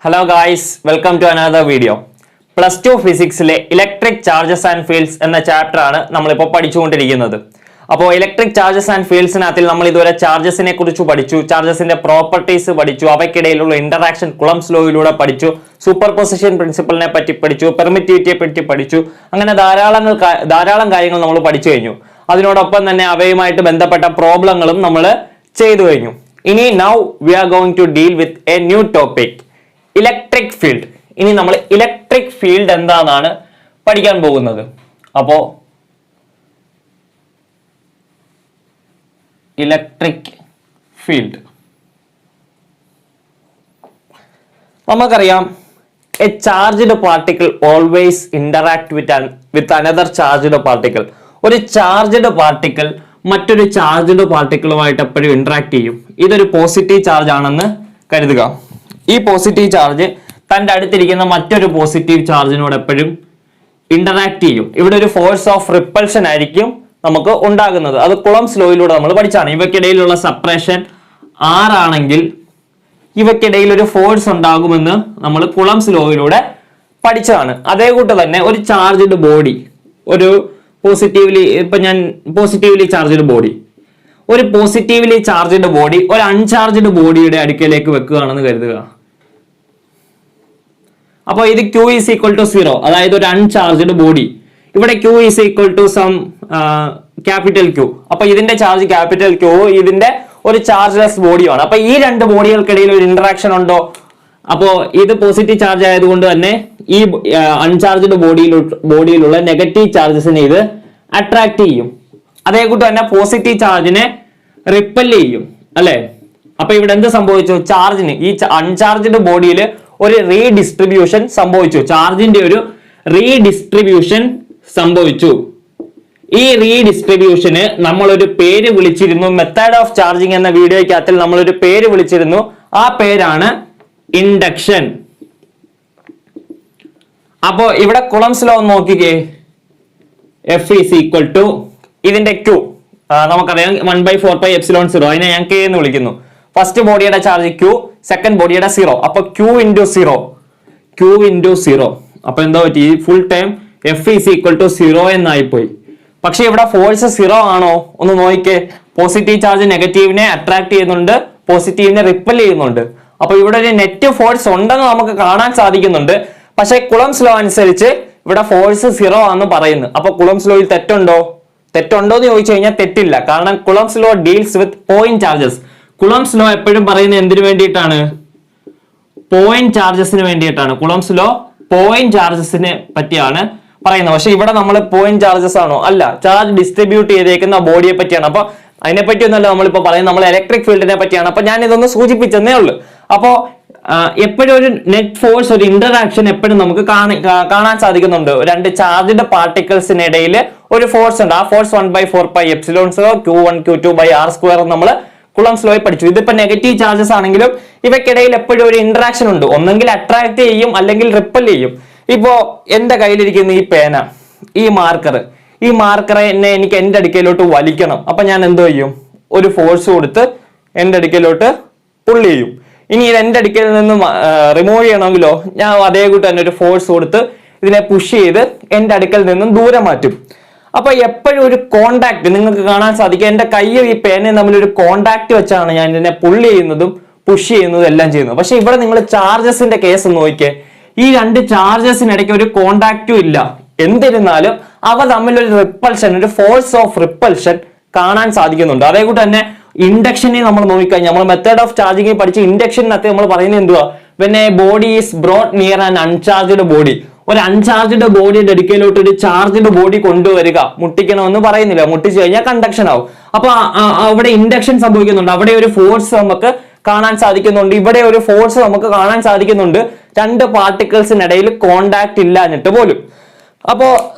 Hello guys, welcome to another video. Plus 2 physics electric charges and fields എന്ന chapter ആണ് നമ്മൾ ഇപ്പോൾ പഠിച്ചുകൊണ്ടിരിക്കുന്നത്. അപ്പോൾ ഇലക്ട്രിക് ചാർജസ് ആൻഡ് ഫീൽഡ്സിനകത്തിൽ നമ്മൾ ഇതുവരെ ചാർജസിനെ കുറിച്ച് പഠിച്ചു, ചാർജസിന്റെ പ്രോപ്പർട്ടീസ് പഠിച്ചു, അവയ്ക്കിടയിലുള്ള ഇന്ററാക്ഷൻ കുളംസ് ലോയിലൂടെ പഠിച്ചു, സൂപ്പർ പൊസിഷൻ പ്രിൻസിപ്പലിനെ പറ്റി പഠിച്ചു, പെർമിറ്റിവിറ്റിയെ പറ്റി പഠിച്ചു. അങ്ങനെ ധാരാളം കാര്യങ്ങൾ നമ്മൾ പഠിച്ചു കഴിഞ്ഞു. അതിനോടൊപ്പം തന്നെ അവയുമായിട്ട് ബന്ധപ്പെട്ട പ്രോബ്ലങ്ങളും നമ്മൾ ചെയ്തു കഴിഞ്ഞു. ഇനി now we are going to deal with a new topic, electric field. ഇനി നമ്മൾ ഇലക്ട്രിക് ഫീൽഡ് എന്താണെന്നാണ് പഠിക്കാൻ പോകുന്നത്. അപ്പോ ഇലക്ട്രിക് ഫീൽഡ് നമുക്കറിയാം, A charged particle always interact with another charged particle. ഒരു ചാർജ്ഡ് പാർട്ടിക്കിൾ മറ്റൊരു ചാർജ്ഡ് പാർട്ടിക്കിളുമായിട്ട് എപ്പോഴും ഇന്ററാക്ട് ചെയ്യും. ഇതൊരു പോസിറ്റീവ് ചാർജ് ആണെന്ന് കരുതുക. ഈ പോസിറ്റീവ് ചാർജ് തന്റെ അടുത്തിരിക്കുന്ന മറ്റൊരു പോസിറ്റീവ് ചാർജിനോട് എപ്പോഴും ഇന്ററാക്ട് ചെയ്യും. ഇവിടെ ഒരു ഫോഴ്സ് ഓഫ് റിപ്പൽഷൻ ആയിരിക്കും നമുക്ക് ഉണ്ടാകുന്നത്. അത് കുളംസ് ലോയിലൂടെ നമ്മൾ പഠിച്ചാണ്. ഇവയ്ക്കിടയിലുള്ള സെപ്പറേഷൻ R ആണെങ്കിൽ ഇവയ്ക്കിടയിൽ ഒരു ഫോഴ്സ് ഉണ്ടാകുമെന്ന് നമ്മൾ കുളംസ് ലോയിലൂടെ പഠിച്ചതാണ്. അതേ കൂട്ട് തന്നെ ഒരു ചാർജ്ഡ് ബോഡി, ഒരു പോസിറ്റീവ്ലി ചാർജ്ഡ് ബോഡി, ഒരു പോസിറ്റീവ്ലി ചാർജ്ഡ് ബോഡി ഒരു അൺചാർജ്ഡ് ബോഡിയുടെ അടുക്കലേക്ക് വെക്കുകയാണെന്ന് കരുതുക. അപ്പോൾ ഇത് Q is equal to 0, അതായത് ഒരു അൺചാർജ്ഡ് ബോഡി. ഇവിടെ Q is equal to some capital Q. അപ്പൊ ഇതിന്റെ ചാർജ് ക്യാപിറ്റൽ Q, ഇതിന്റെ ഒരു ചാർജ്ലെസ് ബോഡിയാണ്. അപ്പൊ ഈ രണ്ട് ബോഡികൾക്കിടയിൽ ഒരു ഇന്ററാക്ഷൻ ഉണ്ടോ? അപ്പോ ഇത് പോസിറ്റീവ് ചാർജ് ആയതുകൊണ്ട് തന്നെ ഈ അൺചാർജ്ഡ് ബോഡിയിലുള്ള നെഗറ്റീവ് ചാർജസിനെ ഇത് അട്രാക്ട് ചെയ്യും. അതേ കൂട്ട് തന്നെ പോസിറ്റീവ് ചാർജിനെ റിപ്പൽ ചെയ്യും, അല്ലെ? അപ്പൊ ഇവിടെ എന്ത് സംഭവിച്ചു? ചാർജിന്, ഈ അൺചാർജ്ഡ് ബോഡിയിൽ ഒരു റീഡിസ്ട്രിബ്യൂഷൻ സംഭവിച്ചു. ചാർജിന്റെ ഒരു റീഡിസ്ട്രിബ്യൂഷൻ സംഭവിച്ചു. ഈ റീഡിസ്ട്രിബ്യൂഷന് നമ്മളൊരു പേര് വിളിച്ചിരുന്നു. മെത്തേഡ് ഓഫ് ചാർജിങ് എന്ന വീഡിയോയ്ക്കകത്തിൽ നമ്മളൊരു പേര് വിളിച്ചിരുന്നു. ആ പേരാണ് ഇൻഡക്ഷൻ. അപ്പോ ഇവിടെ കുളംസ് ലോ നോക്കിക്കേ. F is equal to ഇതിന്റെ Q നമുക്കറിയാം 1/4πε0. അതിനെ ഞാൻ K എന്ന് വിളിക്കുന്നു. ഫസ്റ്റ് ബോഡിയുടെ ചാർജ് Q, സെക്കൻഡ് ബോഡിയുടെ 0. അപ്പൊ Q into 0. അപ്പൊ എന്താ പറ്റി? Full time F is equal to 0 എന്നായിപ്പോയി. പക്ഷെ ഇവിടെ ഫോഴ്സ് 0 ആണോ? ഒന്ന് നോക്കിക്കേ. പോസിറ്റീവ് ചാർജ് നെഗറ്റീവിനെ അട്രാക്ട് ചെയ്യുന്നുണ്ട്, പോസിറ്റീവിനെ റിപ്പൽ ചെയ്യുന്നുണ്ട്. അപ്പൊ ഇവിടെ ഒരു നെറ്റ് ഫോഴ്സ് ഉണ്ടെന്ന് നമുക്ക് കാണാൻ സാധിക്കുന്നുണ്ട്. പക്ഷെ കുളംസ് ലോ അനുസരിച്ച് ഇവിടെ ഫോഴ്സ് 0 ആണെന്ന് പറയുന്നു. അപ്പൊ കുളംസ് ലോയിൽ തെറ്റുണ്ടോ എന്ന് ചോദിച്ചു കഴിഞ്ഞാൽ തെറ്റില്ല. കാരണം കുളംസ് law deals with point charges. കുളംസ് law എപ്പോഴും പറയുന്നത് എന്തിനു വേണ്ടിയിട്ടാണ്? പോയിന്റ് ചാർജസിന് വേണ്ടിയിട്ടാണ്. കുളംസ് ലോ പോയിന്റ് ചാർജസിനെ പറ്റിയാണ് പറയുന്നത്. പക്ഷെ ഇവിടെ നമ്മൾ പോയിന്റ് ചാർജസ് ആണോ? അല്ല, ചാർജ് ഡിസ്ട്രിബ്യൂട്ട് ചെയ്തേക്കുന്ന ബോഡിയെ പറ്റിയാണ്. അപ്പൊ അതിനെ പറ്റിയൊന്നല്ല നമ്മളിപ്പോ പറയുന്നത്, നമ്മൾ ഇലക്ട്രിക് ഫീൽഡിനെ പറ്റിയാണ്. അപ്പൊ ഞാൻ ഇതൊന്ന് സൂചിപ്പിച്ചെന്നേ ഉള്ളൂ. അപ്പോ എപ്പോഴും ഒരു നെറ്റ് ഫോഴ്സ്, ഒരു ഇന്ററാക്ഷൻ എപ്പോഴും നമുക്ക് കാണാൻ സാധിക്കുന്നുണ്ട്. രണ്ട് ചാർജ്ഡ് പാർട്ടിക്കിൾസിനിടയിൽ ഒരു ഫോഴ്സ് ഉണ്ട്. ആ ഫോഴ്സ് 1/4πε0 Q1 Q2 R² നമ്മൾ കുളംസ് ലോയിൽ പഠിച്ചു. ഇതിപ്പോ നെഗറ്റീവ് ചാർജസ് ആണെങ്കിലും ഇവയ്ക്കിടയിൽ എപ്പോഴും ഒരു ഇന്ററാക്ഷൻ ഉണ്ട്. ഒന്നെങ്കിൽ അട്രാക്ട് ചെയ്യും, അല്ലെങ്കിൽ റിപ്പൽ ചെയ്യും. ഇപ്പോ എന്റെ കയ്യിലിരിക്കുന്ന ഈ പേന, ഈ മാർക്കറെ എനിക്ക് എന്റെ അടുക്കയിലോട്ട് വലിക്കണം. അപ്പൊ ഞാൻ എന്തോ ചെയ്യും? ഒരു ഫോഴ്സ് കൊടുത്ത് എന്റെ അടുക്കയിലോട്ട് പുള്ള് ചെയ്യും. ഇനി ഇത് എന്റെ അടുക്കൽ നിന്ന് റിമൂവ് ചെയ്യണമെങ്കിലോ ഞാൻ അതേ കൂട്ട് തന്നെ ഒരു ഫോഴ്സ് കൊടുത്ത് ഇതിനെ പുഷ് ചെയ്ത് എന്റെ അടുക്കൽ നിന്നും ദൂരെ മാറ്റും. അപ്പൊ എപ്പോഴും ഒരു കോണ്ടാക്ട് നിങ്ങൾക്ക് കാണാൻ സാധിക്കും. എന്റെ കൈയും ഈ പേനയും തമ്മിൽ ഒരു കോണ്ടാക്ട് വെച്ചാണ് ഞാൻ ഇതിനെ പുള്ള് ചെയ്യുന്നതും പുഷ് ചെയ്യുന്നതും എല്ലാം ചെയ്യുന്നത്. പക്ഷെ ഇവിടെ നിങ്ങൾ ചാർജസിന്റെ കേസ് നോക്കിയേ. ഈ രണ്ട് ചാർജസിനിടയ്ക്ക് ഒരു കോണ്ടാക്റ്റും ഇല്ല. എന്നിരുന്നാലും അവ തമ്മിൽ ഒരു റിപ്പൽഷൻ, ഒരു ഫോഴ്സ് ഓഫ് റിപ്പൽഷൻ കാണാൻ സാധിക്കുന്നുണ്ട്. അതേ കൂട്ട് തന്നെ ഇൻഡക്ഷനെ നമ്മൾ നോക്കിക്കഴിഞ്ഞാൽ, നമ്മൾ മെത്തേഡ് ഓഫ് ചാർജിങ് പഠിച്ച ഇൻഡക്ഷനകത്ത് നമ്മൾ പറയുന്നത് എന്തുവാ? When A body is brought near an uncharged body. ഒരു അൺചാർജ്ഡ് ബോഡിയുടെ അടുക്കയിലോട്ട് ഒരു ചാർജ്ഡ് ബോഡി കൊണ്ടുവരിക, മുട്ടിക്കണമെന്ന് പറയുന്നില്ല. മുട്ടിച്ചു കഴിഞ്ഞാൽ കണ്ടക്ഷൻ ആവും. അപ്പൊ അവിടെ ഇൻഡക്ഷൻ സംഭവിക്കുന്നുണ്ട്. അവിടെ ഒരു ഫോഴ്സ് നമുക്ക് കാണാൻ സാധിക്കുന്നുണ്ട്. ഇവിടെ ഒരു ഫോഴ്സ് നമുക്ക് കാണാൻ സാധിക്കുന്നുണ്ട്. രണ്ട് പാർട്ടിക്കിൾസിനിടയിൽ കോണ്ടാക്ട് ഇല്ല എന്നിട്ട് പോലും. അപ്പോ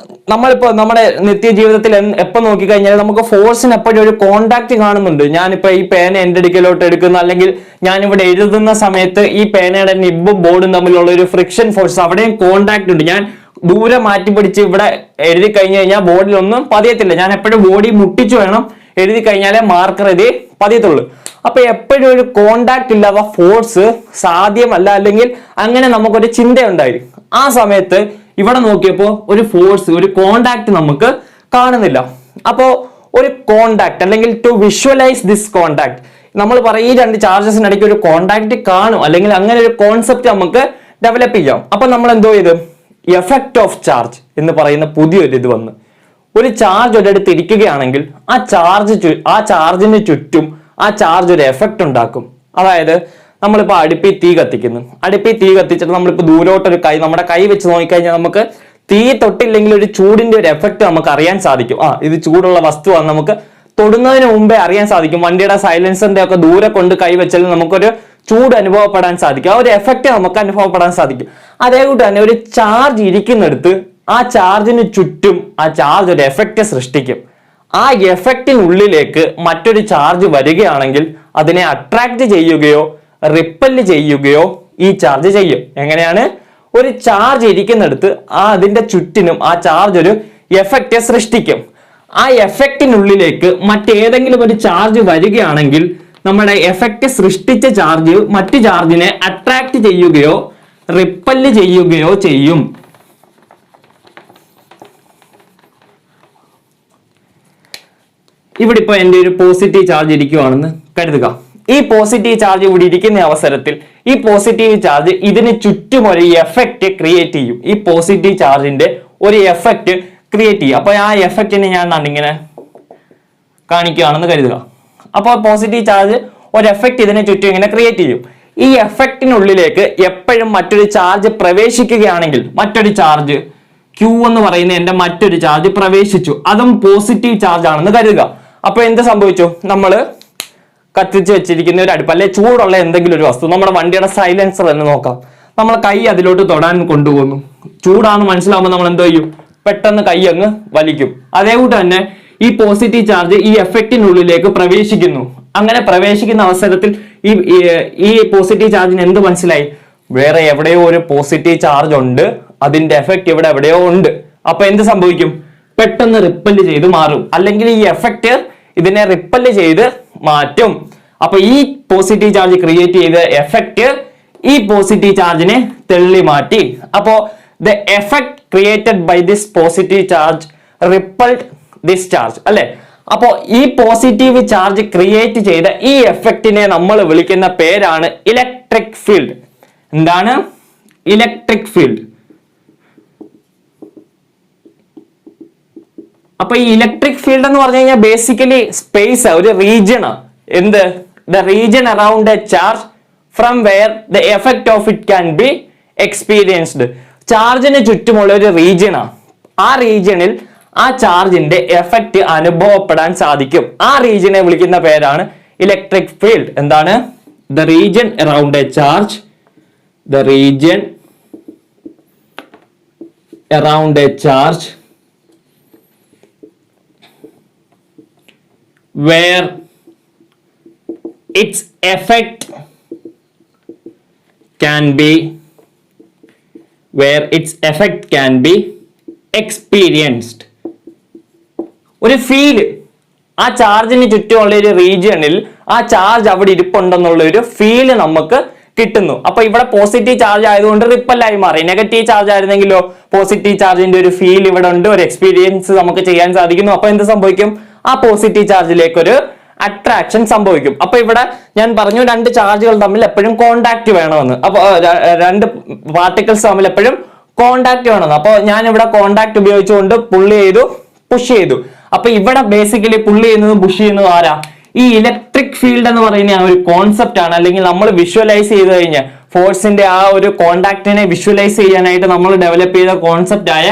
നമ്മളിപ്പോ നമ്മുടെ നിത്യജീവിതത്തിൽ എപ്പോ നോക്കിക്കഴിഞ്ഞാൽ നമുക്ക് ഫോഴ്സിന് എപ്പോഴും ഒരു കോണ്ടാക്ട് കാണുന്നുണ്ട്. ഞാനിപ്പോ ഈ പേന എന്റെ അടുക്കലോട്ട് എടുക്കുന്നു, അല്ലെങ്കിൽ ഞാൻ ഇവിടെ എഴുതുന്ന സമയത്ത് ഈ പേനയുടെ നിബും ബോർഡും തമ്മിലുള്ള ഒരു ഫ്രിക്ഷൻ ഫോഴ്സ്, അവിടെയും കോണ്ടാക്ട് ഉണ്ട്. ഞാൻ ദൂരെ മാറ്റി പിടിച്ച് ഇവിടെ എഴുതി കഴിഞ്ഞു കഴിഞ്ഞാൽ ബോർഡിലൊന്നും പതിയത്തില്ല. ഞാൻ എപ്പോഴും ബോഡി മുട്ടിച്ചു വേണം എഴുതി കഴിഞ്ഞാലേ മാർക്കർ എഴുതി പതിയത്തുള്ളൂ. അപ്പൊ എപ്പോഴും ഒരു കോണ്ടാക്ട് ഇല്ലാത്ത ഫോഴ്സ് സാധ്യമല്ല, അല്ലെങ്കിൽ അങ്ങനെ നമുക്കൊരു ചിന്തയുണ്ടായി. ആ സമയത്ത് ഇവിടെ നോക്കിയപ്പോൾ ഒരു ഫോഴ്സ്, ഒരു കോണ്ടാക്ട് നമുക്ക് കാണുന്നില്ല. അപ്പോ ഒരു കോണ്ടാക്ട്, അല്ലെങ്കിൽ ടു വിഷ്വലൈസ് ദിസ് കോണ്ടാക്ട്, നമ്മൾ പറയും ഈ രണ്ട് ചാർജസിനിടയ്ക്ക് ഒരു കോണ്ടാക്ട് കാണും, അല്ലെങ്കിൽ അങ്ങനെ ഒരു കോൺസെപ്റ്റ് നമുക്ക് ഡെവലപ്പ് ചെയ്യാം. അപ്പൊ നമ്മൾ എന്തോ ചെയ്ത് എഫക്റ്റ് ഓഫ് ചാർജ് എന്ന് പറയുന്ന പുതിയൊരു ഇത് വന്ന്, ഒരു ചാർജ് ഒരിടത്ത് ഇരിക്കുകയാണെങ്കിൽ ആ ചാർജിന് ചുറ്റും ആ ചാർജ് ഒരു എഫക്റ്റ് ഉണ്ടാക്കും. അതായത് നമ്മളിപ്പോ അടുപ്പിൽ തീ കത്തിക്കുന്നു, അടുപ്പിൽ തീ കത്തിച്ചിട്ട് നമ്മളിപ്പോ ദൂരോട്ടൊരു നമ്മുടെ കൈ വെച്ച് നോക്കിക്കഴിഞ്ഞാൽ നമുക്ക് തീ തൊട്ടില്ലെങ്കിൽ ഒരു ചൂടിന്റെ ഒരു എഫക്റ്റ് നമുക്ക് അറിയാൻ സാധിക്കും. ഇത് ചൂടുള്ള വസ്തുവാണ് നമുക്ക് തൊടുന്നതിന് മുമ്പേ അറിയാൻ സാധിക്കും. വണ്ടിയുടെ സൈലൻസറിന്റെ ഒക്കെ ദൂരെ കൊണ്ട് കൈവച്ചാൽ നമുക്കൊരു ചൂട് അനുഭവപ്പെടാൻ സാധിക്കും, ആ ഒരു എഫക്റ്റ് നമുക്ക് അനുഭവപ്പെടാൻ സാധിക്കും. അതേകൂട്ട് തന്നെ ഒരു ചാർജ് ഇരിക്കുന്നിടത്ത് ആ ചാർജിന് ചുറ്റും ആ ചാർജ് ഒരു എഫക്റ്റ് സൃഷ്ടിക്കും. ആ എഫക്റ്റിനുള്ളിലേക്ക് മറ്റൊരു ചാർജ് വരികയാണെങ്കിൽ അതിനെ അട്രാക്ട് ചെയ്യുകയോ റിപ്പല് ചെയ്യുകയോ ഈ ചാർജ് ചെയ്യും. എങ്ങനെയാണ്? ഒരു ചാർജ് ഇരിക്കുന്നിടത്ത് അതിന്റെ ചുറ്റിനും ആ ചാർജ് ഒരു എഫക്റ്റ് സൃഷ്ടിക്കും. ആ എഫക്റ്റിനുള്ളിലേക്ക് മറ്റേതെങ്കിലും ഒരു ചാർജ് വരികയാണെങ്കിൽ നമ്മുടെ എഫക്റ്റ് സൃഷ്ടിച്ച ചാർജ് മറ്റു ചാർജിനെ അട്രാക്ട് ചെയ്യുകയോ റിപ്പല് ചെയ്യുകയോ ചെയ്യും. ഇവിടെ ഇപ്പൊ എന്റെ ഒരു പോസിറ്റീവ് ചാർജ് ഇരിക്കുവാണെന്ന് കരുതുക. ഈ പോസിറ്റീവ് ചാർജ് ഇവിടെ ഇരിക്കുന്ന അവസരത്തിൽ ഈ പോസിറ്റീവ് ചാർജ് ഇതിന് ചുറ്റും ഒരു എഫക്റ്റ് ക്രിയേറ്റ് ചെയ്യും. ഈ പോസിറ്റീവ് ചാർജിന്റെ ഒരു എഫക്റ്റ് ക്രിയേറ്റ് ചെയ്യും. അപ്പൊ ആ എഫക്റ്റിനെ ഞാൻ ഇങ്ങനെ കാണിക്കുകയാണെന്ന് കരുതുക. അപ്പോൾ പോസിറ്റീവ് ചാർജ് ഒരു എഫക്റ്റ് ഇതിനെ ചുറ്റും ഇങ്ങനെ ക്രിയേറ്റ് ചെയ്യും. ഈ എഫക്റ്റിനുള്ളിലേക്ക് എപ്പോഴും മറ്റൊരു ചാർജ് പ്രവേശിക്കുകയാണെങ്കിൽ, മറ്റൊരു ചാർജ് Q എന്ന് പറയുന്ന എന്റെ മറ്റൊരു ചാർജ് പ്രവേശിച്ചു, അതും പോസിറ്റീവ് ചാർജ് ആണെന്ന് കരുതുക. അപ്പൊ എന്ത് സംഭവിച്ചു? നമ്മള് കത്തിച്ച് വെച്ചിരിക്കുന്ന ഒരു അടുപ്പ്, അല്ലെ ചൂടുള്ള എന്തെങ്കിലും ഒരു വസ്തു, നമ്മുടെ വണ്ടിയുടെ സൈലൻസർ എന്ന് നോക്കാം, നമ്മൾ കൈ അതിലോട്ട് തൊടാൻ കൊണ്ടുപോകുന്നു, ചൂടാണെന്ന് മനസ്സിലാവുമ്പോൾ നമ്മൾ എന്തോ ചെയ്യും? പെട്ടെന്ന് കൈ അങ്ങ് വലിക്കും. അതേകൂട്ട് തന്നെ ഈ പോസിറ്റീവ് ചാർജ് ഈ എഫക്റ്റിനുള്ളിലേക്ക് പ്രവേശിക്കുന്നു. അങ്ങനെ പ്രവേശിക്കുന്ന അവസരത്തിൽ ഈ പോസിറ്റീവ് ചാർജിന് എന്ത് മനസ്സിലായി? വേറെ എവിടെയോ ഒരു പോസിറ്റീവ് ചാർജ് ഉണ്ട്, അതിന്റെ എഫക്റ്റ് ഇവിടെ എവിടെയോ ഉണ്ട്. അപ്പൊ എന്ത് സംഭവിക്കും? പെട്ടെന്ന് റിപ്പല് ചെയ്ത് മാറും, അല്ലെങ്കിൽ ഈ എഫക്റ്റ് ഇതിനെ റിപ്പല് ചെയ്ത് മാറ്റും. അപ്പൊ ഈ പോസിറ്റീവ് ചാർജ് ക്രിയേറ്റ് ചെയ്ത എഫക്റ്റ് ഈ പോസിറ്റീവ് ചാർജിനെ തള്ളി മാറ്റി. അപ്പോ the effect created by this positive charge repelled this charge, അല്ലെ? അപ്പോ ഈ പോസിറ്റീവ് ചാർജ് ക്രിയേറ്റ് ചെയ്ത ഈ എഫക്റ്റിനെ നമ്മൾ വിളിക്കുന്ന പേരാണ് ഇലക്ട്രിക് ഫീൽഡ്. എന്താണ്? Electric field. അപ്പൊ ഈ ഇലക്ട്രിക് ഫീൽഡ് എന്ന് പറഞ്ഞു കഴിഞ്ഞാൽ ബേസിക്കലി സ്പേസ്, ഒരു റീജിയൻ. എന്ത്? The region around a charge from where the effect of it can be experienced. ചാർജിന് ചുറ്റുമുള്ള ഒരു റീജിയനാണ്. ആ റീജിയനിൽ ആ ചാർജിന്റെ എഫക്റ്റ് അനുഭവപ്പെടാൻ സാധിക്കും. ആ റീജിയനെ വിളിക്കുന്ന പേരാണ് ഇലക്ട്രിക് ഫീൽഡ്. എന്താണ്? The region around a charge, the region around a charge where its effect can be experienced. ഒരു ഫീല്, ആ ചാർജിന് ചുറ്റുമുള്ള ഒരു റീജിയണിൽ ആ ചാർജ് അവിടെ ഇരിപ്പുണ്ടെന്നുള്ള ഒരു ഫീല് നമുക്ക് കിട്ടുന്നു. അപ്പൊ ഇവിടെ പോസിറ്റീവ് ചാർജ് ആയതുകൊണ്ട് റിപ്പല്ലായി മാറി. നെഗറ്റീവ് ചാർജ് ആയിരുന്നെങ്കിലോ പോസിറ്റീവ് ചാർജിന്റെ ഒരു ഫീൽ ഇവിടെ ഉണ്ട്, ഒരു എക്സ്പീരിയൻസ് നമുക്ക് ചെയ്യാൻ സാധിക്കുന്നു. അപ്പൊ എന്ത് സംഭവിക്കും? ആ പോസിറ്റീവ് ചാർജിലേക്ക് ഒരു അട്രാക്ഷൻ സംഭവിക്കും. അപ്പൊ ഇവിടെ ഞാൻ പറഞ്ഞു രണ്ട് ചാർജുകൾ തമ്മിൽ എപ്പോഴും കോണ്ടാക്ട് വേണമെന്ന്. അപ്പൊ രണ്ട് പാർട്ടിക്കിൾസ് തമ്മിൽ എപ്പോഴും കോണ്ടാക്ട് വേണമെന്ന്. അപ്പൊ ഞാൻ ഇവിടെ കോണ്ടാക്ട് ഉപയോഗിച്ചുകൊണ്ട് പുള്ളി ചെയ്തു, പുഷ് ചെയ്തു. അപ്പൊ ഇവിടെ ബേസിക്കലി പുള്ളി ചെയ്യുന്നതും പുഷ് ചെയ്യുന്നതും ആരാ? ഈ ഇലക്ട്രിക് ഫീൽഡ് എന്ന് പറയുന്ന ആ ഒരു കോൺസെപ്റ്റ് ആണ്. അല്ലെങ്കിൽ നമ്മൾ വിഷ്വലൈസ് ചെയ്ത് കഴിഞ്ഞാൽ ഫോഴ്സിന്റെ ആ ഒരു കോണ്ടാക്ടിനെ വിഷ്വലൈസ് ചെയ്യാനായിട്ട് നമ്മൾ ഡെവലപ്പ് ചെയ്ത കോൺസെപ്റ്റ് ആയ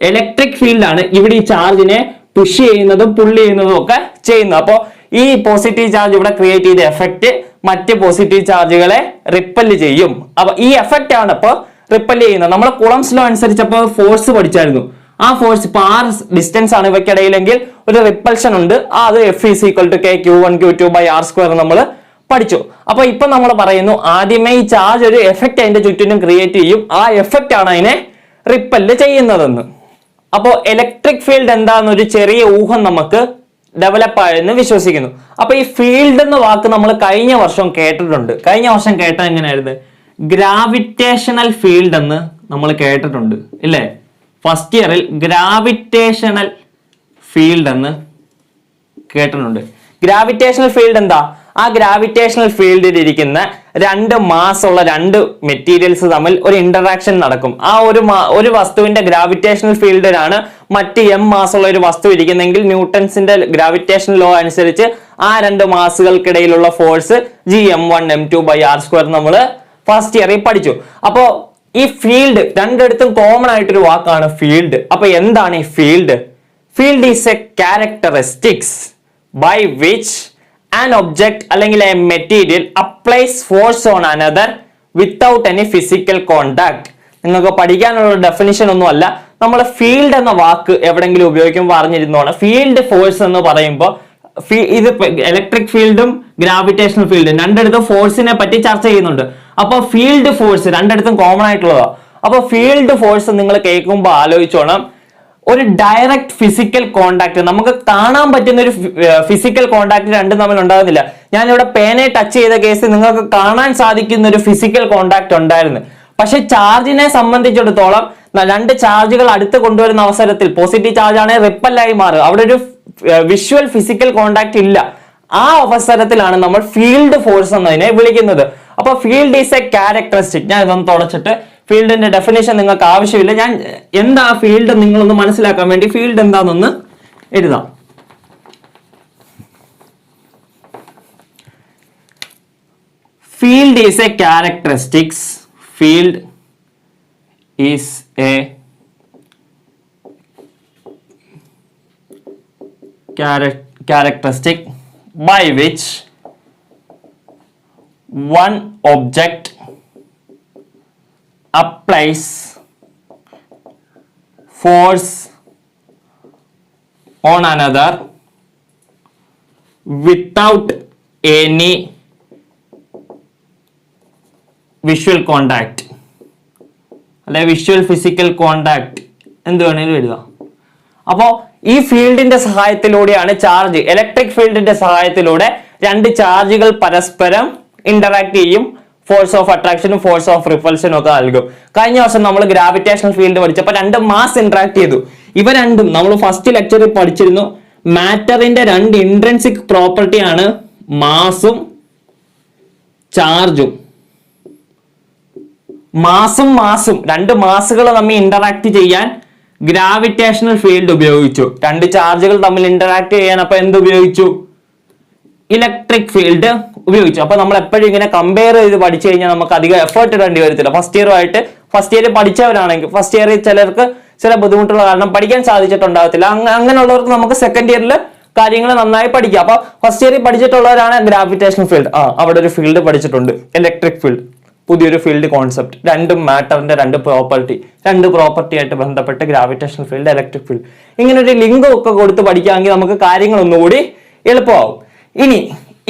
ഇലക്ട്രിക് ഫീൽഡ് ആണ് ഇവിടെ ഈ ചാർജിനെ പുഷ് ചെയ്യുന്നതും പുള്ളി ചെയ്യുന്നതും ഒക്കെ ചെയ്യുന്നത്. അപ്പോൾ ഈ പോസിറ്റീവ് ചാർജ് ഇവിടെ ക്രിയേറ്റ് ചെയ്ത എഫക്റ്റ് മറ്റ് പോസിറ്റീവ് ചാർജുകളെ റിപ്പല് ചെയ്യും. അപ്പൊ ഈ എഫക്റ്റ് ആണ് ഇപ്പൊ റിപ്പല് ചെയ്യുന്നത്. നമ്മൾ കുളംസ് ലോ അനുസരിച്ചപ്പോൾ ഫോഴ്സ് പഠിച്ചായിരുന്നു. ആ ഫോഴ്സ് ഇപ്പൊ ആർ ഡിസ്റ്റൻസ് ആണ് ഇവയ്ക്കിടയിലെങ്കിൽ ഒരു റിപ്പൽഷൻ ഉണ്ട്. അത് F = K Q1 Q2 r² നമ്മൾ പഠിച്ചു. അപ്പൊ ഇപ്പൊ നമ്മൾ പറയുന്നു ആദ്യമേ ഈ ചാർജ് ഒരു എഫക്റ്റ് അതിന്റെ ചുറ്റിനും ക്രിയേറ്റ് ചെയ്യും. ആ എഫക്റ്റ് ആണ് അതിനെ റിപ്പല് ചെയ്യുന്നതെന്ന്. അപ്പോൾ ഇലക്ട്രിക് ഫീൽഡ് എന്താണെന്നൊരു ചെറിയ ഊഹം നമുക്ക് ഡെവലപ്പ് ആയെന്ന് വിശ്വസിക്കുന്നു. അപ്പൊ ഈ ഫീൽഡ് എന്ന വാക്ക് നമ്മൾ കഴിഞ്ഞ വർഷം കേട്ടിട്ടുണ്ട്. കഴിഞ്ഞ വർഷം കേട്ടത് എങ്ങനെയായിരുന്നു? ഗ്രാവിറ്റേഷണൽ ഫീൽഡ് എന്ന് നമ്മൾ കേട്ടിട്ടുണ്ട് ഇല്ലേ? ഫസ്റ്റ് ഇയറിൽ ഗ്രാവിറ്റേഷണൽ ഫീൽഡ് എന്ന് കേട്ടിട്ടുണ്ട്. ഗ്രാവിറ്റേഷണൽ ഫീൽഡ് എന്താ? ആ ഗ്രാവിറ്റേഷണൽ ഫീൽഡിൽ ഇരിക്കുന്ന രണ്ട് മാസ്സുള്ള രണ്ട് മെറ്റീരിയൽസ് തമ്മിൽ ഒരു ഇന്ററാക്ഷൻ നടക്കും. ആ ഒരു വസ്തുവിന്റെ ഗ്രാവിറ്റേഷണൽ ഫീൽഡിലാണ് മറ്റ് m മാസ്സുള്ള ഒരു വസ്തു ഇരിക്കുന്നെങ്കിൽ ന്യൂട്ടൺസിന്റെ ഗ്രാവിറ്റേഷൻ ലോ അനുസരിച്ച് ആ രണ്ട് മാസുകൾക്കിടയിലുള്ള ഫോഴ്സ് Gm1m2/r² നമ്മൾ ഫസ്റ്റ് ഇയറിൽ പഠിച്ചു. അപ്പോ ഈ ഫീൽഡ് രണ്ടിടത്തും കോമൺ ആയിട്ടൊരു വാക്കാണ് ഫീൽഡ്. അപ്പൊ എന്താണ് ഈ field? Field is A characteristics by which an object അല്ലെങ്കിൽ a material applies force on another without any physical contact. നിങ്ങൾക്ക് പഠിക്കാനുള്ള ഡെഫിനിഷൻ ഒന്നും അല്ല. നമ്മൾ ഫീൽഡ് എന്ന വാക്ക് എവിടെങ്കിലും ഉപയോഗിക്കുമ്പോൾ അറിഞ്ഞിരുന്നോണം. ഫീൽഡ് ഫോഴ്സ് എന്ന് പറയുമ്പോൾ ഇത് ഇലക്ട്രിക് ഫീൽഡും ഗ്രാവിറ്റേഷണൽ ഫീൽഡും രണ്ടിടത്തും ഫോഴ്സിനെ പറ്റി ചർച്ച ചെയ്യുന്നുണ്ട്. അപ്പൊ ഫീൽഡ് ഫോഴ്സ് രണ്ടിടത്തും കോമൺ ആയിട്ടുള്ളതാ. അപ്പൊ ഫീൽഡ് ഫോഴ്സ് നിങ്ങൾ കേൾക്കുമ്പോൾ ആലോചിച്ചോണം, ഒരു ഡയറക്റ്റ് ഫിസിക്കൽ കോണ്ടാക്ട്, നമുക്ക് കാണാൻ പറ്റുന്ന ഒരു ഫിസിക്കൽ കോണ്ടാക്ട് രണ്ടും തമ്മിൽ ഉണ്ടാകുന്നില്ല. ഞാനിവിടെ പേനയെ ടച്ച് ചെയ്ത കേസ് നിങ്ങൾക്ക് കാണാൻ സാധിക്കുന്ന ഒരു ഫിസിക്കൽ കോണ്ടാക്ട് ഉണ്ടായിരുന്നു. പക്ഷെ ചാർജിനെ സംബന്ധിച്ചിടത്തോളം രണ്ട് ചാർജുകൾ അടുത്ത് കൊണ്ടുവരുന്ന അവസരത്തിൽ പോസിറ്റീവ് ചാർജ് ആണെങ്കിൽ റിപ്പല്ലായി മാറുക. അവിടെ ഒരു വിഷ്വൽ ഫിസിക്കൽ കോണ്ടാക്ട് ഇല്ല. ആ അവസരത്തിലാണ് നമ്മൾ ഫീൽഡ് ഫോഴ്സ് എന്നതിനെ വിളിക്കുന്നത്. അപ്പൊ ഫീൽഡ് ഈസ് എ ക്യാരക്ടറിസ്റ്റിക്. ഞാൻ ഇതൊന്ന് തുടച്ചിട്ട് ഫീൽഡിന്റെ ഡെഫിനേഷൻ നിങ്ങൾക്ക് ആവശ്യമില്ല. ഞാൻ എന്താ ഫീൽഡ് നിങ്ങളൊന്ന് മനസ്സിലാക്കാൻ വേണ്ടി ഫീൽഡ് എന്താണെന്ന് എഴുതാം. Field is A characteristics. Field is A characteristic by which one object applies force on another without any visual contact അല്ലെ വിഷ്വൽ ഫിസിക്കൽ കോണ്ടാക്ട് എന്ത് വേണേലും എഴുതാം. അപ്പോ ഈ ഫീൽഡിന്റെ സഹായത്തിലൂടെയാണ് ചാർജ്, ഇലക്ട്രിക് ഫീൽഡിന്റെ സഹായത്തിലൂടെ രണ്ട് ചാർജുകൾ പരസ്പരം ഇന്ററാക്ട് ചെയ്യും. ഫോഴ്സ് ഓഫ് അട്രാക്ഷനും ഫോഴ്സ് ഓഫ് റിപ്പൽഷനും ഒക്കെ നൽകും. കഴിഞ്ഞ വർഷം നമ്മൾ ഗ്രാവിറ്റേഷണൽ ഫീൽഡ് പഠിച്ചപ്പോൾ രണ്ട് മാസ് ഇന്ററാക്ട് ചെയ്തു. ഇവ രണ്ടും നമ്മൾ ഫസ്റ്റ് ലെക്ചറിൽ പഠിച്ചിരുന്നു. മാറ്ററിന്റെ രണ്ട് ഇൻട്രിൻസിക് പ്രോപ്പർട്ടിയാണ് മാസും ചാർജും. മാസും രണ്ട് മാസുകൾ തമ്മിൽ ഇന്ററാക്ട് ചെയ്യാൻ ഗ്രാവിറ്റേഷണൽ ഫീൽഡ് ഉപയോഗിച്ചു. രണ്ട് ചാർജുകൾ തമ്മിൽ ഇന്ററാക്ട് ചെയ്യാൻ അപ്പൊ എന്ത് ഉപയോഗിച്ചു? ഇലക്ട്രിക് ഫീൽഡ് ഉപയോഗിച്ചു. അപ്പൊ നമ്മൾ എപ്പോഴും ഇങ്ങനെ കമ്പയർ ചെയ്ത് പഠിച്ചു കഴിഞ്ഞാൽ നമുക്ക് അധികം എഫേർട്ട് ഇടേണ്ടി വരത്തില്ല. ഫസ്റ്റ് ഇയർ പഠിച്ചവരാണെങ്കിൽ ഫസ്റ്റ് ഇയറിൽ ചിലർക്ക് ചില ബുദ്ധിമുട്ടുള്ള കാരണം പഠിക്കാൻ സാധിച്ചിട്ടുണ്ടാകത്തില്ല. അങ്ങനെയുള്ളവർക്ക് നമുക്ക് സെക്കൻഡ് ഇയറിൽ കാര്യങ്ങൾ നന്നായി പഠിക്കാം. അപ്പൊ ഫസ്റ്റ് ഇയറിൽ പഠിച്ചിട്ടുള്ളവരാണ് ഗ്രാവിറ്റേഷണൽ ഫീൽഡ്. അവിടെ ഒരു ഫീൽഡ് പഠിച്ചിട്ടുണ്ട്, ഇലക്ട്രിക് ഫീൽഡ്, പുതിയൊരു ഫീൽഡ് കോൺസെപ്റ്റ്. രണ്ടും മാറ്ററിന്റെ രണ്ട് പ്രോപ്പർട്ടി ആയിട്ട് ബന്ധപ്പെട്ട് ഗ്രാവിറ്റേഷണൽ ഫീൽഡ്, ഇലക്ട്രിക് ഫീൽഡ്, ഇങ്ങനെ ഒരു ലിങ്ക് ഒക്കെ കൊടുത്ത് പഠിക്കുകയാണെങ്കിൽ നമുക്ക് കാര്യങ്ങൾ ഒന്നുകൂടി എളുപ്പമാവും. ഇനി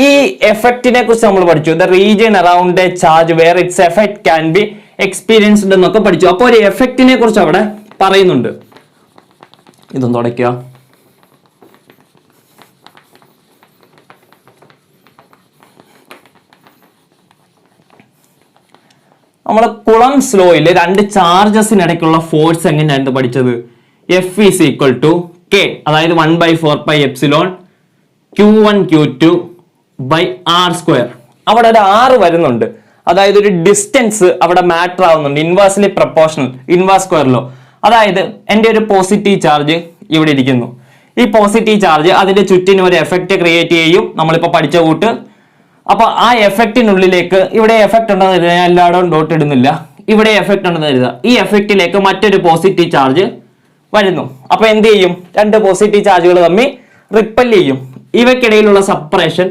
ഈ എഫക്റ്റിനെ കുറിച്ച് നമ്മൾ പഠിച്ചു. The region around a charge where its effect can be experienced എന്നൊക്കെ പഠിച്ചു. അപ്പോൾ ഒരു എഫക്റ്റിനെ കുറിച്ച് അവിടെ പറയുന്നുണ്ട്. ഇതൊന്ന് തുടയ്ക്കുക. നമ്മൾ കുളംസ് ലോയിൽ രണ്ട് ചാർജസിനിടയ്ക്കുള്ള ഫോഴ്സ് എങ്ങനെയായിരുന്നു പഠിച്ചത്? F is equal to K, അതായത് 1/4πε Q1 Q2 r². അവിടെ ഒരു R വരുന്നുണ്ട്, അതായത് ഒരു ഡിസ്റ്റൻസ് അവിടെ മാറ്റർ ആവുന്നുണ്ട്. Inversely proportional, inverse square law. അതായത് എൻ്റെ ഒരു പോസിറ്റീവ് ചാർജ് ഇവിടെ ഇരിക്കുന്നു. ഈ പോസിറ്റീവ് ചാർജ് അതിന്റെ ചുറ്റിനും ഒരു എഫക്റ്റ് ക്രിയേറ്റ് ചെയ്യും, നമ്മളിപ്പോ പഠിച്ച കൂട്ട്. അപ്പൊ ആ എഫക്റ്റിനുള്ളിലേക്ക് ഇവിടെ എഫക്റ്റ് ഉണ്ടെന്ന് കരുതുക, ഞാൻ എല്ലായിടവും ഡോട്ട് ഇടുന്നില്ല, ഇവിടെ എഫക്റ്റ് ഉണ്ടെന്ന് കരുതുക. ഈ എഫക്റ്റിലേക്ക് മറ്റൊരു പോസിറ്റീവ് ചാർജ് വരുന്നു. അപ്പൊ എന്ത് ചെയ്യും? രണ്ട് പോസിറ്റീവ് ചാർജുകൾ തമ്മിൽ റിപ്പൽ ചെയ്യും. ഇവയ്ക്കിടയിലുള്ള സെപ്പറേഷൻ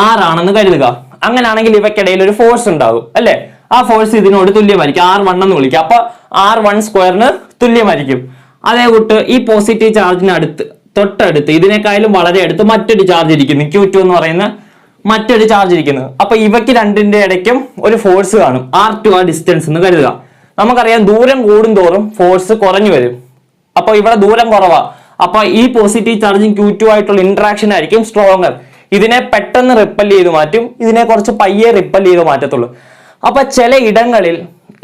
R ആണെന്ന് കരുതുക. അങ്ങനെയാണെങ്കിൽ ഇവയ്ക്കിടയിൽ ഒരു ഫോഴ്സ് ഉണ്ടാകും അല്ലെ? ആ ഫോഴ്സ് ഇതിനോട് തുല്യമായിരിക്കും, R1 എന്ന് വിളിക്കുക. അപ്പൊ R1² തുല്യമായിരിക്കും. അതേ കൂട്ട് ഈ പോസിറ്റീവ് ചാർജിന് തൊട്ടടുത്ത് ഇതിനേക്കാളും വളരെ അടുത്ത് മറ്റൊരു ചാർജ് ഇരിക്കുന്നു, Q2 എന്ന് പറയുന്ന മറ്റൊരു ചാർജ് ഇരിക്കുന്നത്. അപ്പൊ ഇവയ്ക്ക് രണ്ടിന്റെ ഇടയ്ക്കും ഒരു ഫോഴ്സ് കാണും, R2 ആ ഡിസ്റ്റൻസ് എന്ന് കരുതുക. നമുക്കറിയാം ദൂരം കൂടുന്തോറും ഫോഴ്സ് കുറഞ്ഞു വരും. അപ്പൊ ഇവിടെ ദൂരം കുറവാ, അപ്പൊ ഈ പോസിറ്റീവ് ചാർജും Q2 ആയിട്ടുള്ള ഇന്ററാക്ഷൻ ആയിരിക്കും സ്ട്രോങ്ങർ. ഇതിനെ പെട്ടെന്ന് റിപ്പൽ ചെയ്ത് മാറ്റും, ഇതിനെ കുറച്ച് പയ്യെ റിപ്പൽ ചെയ്ത് മാറ്റത്തുള്ളൂ. അപ്പൊ ചില ഇടങ്ങളിൽ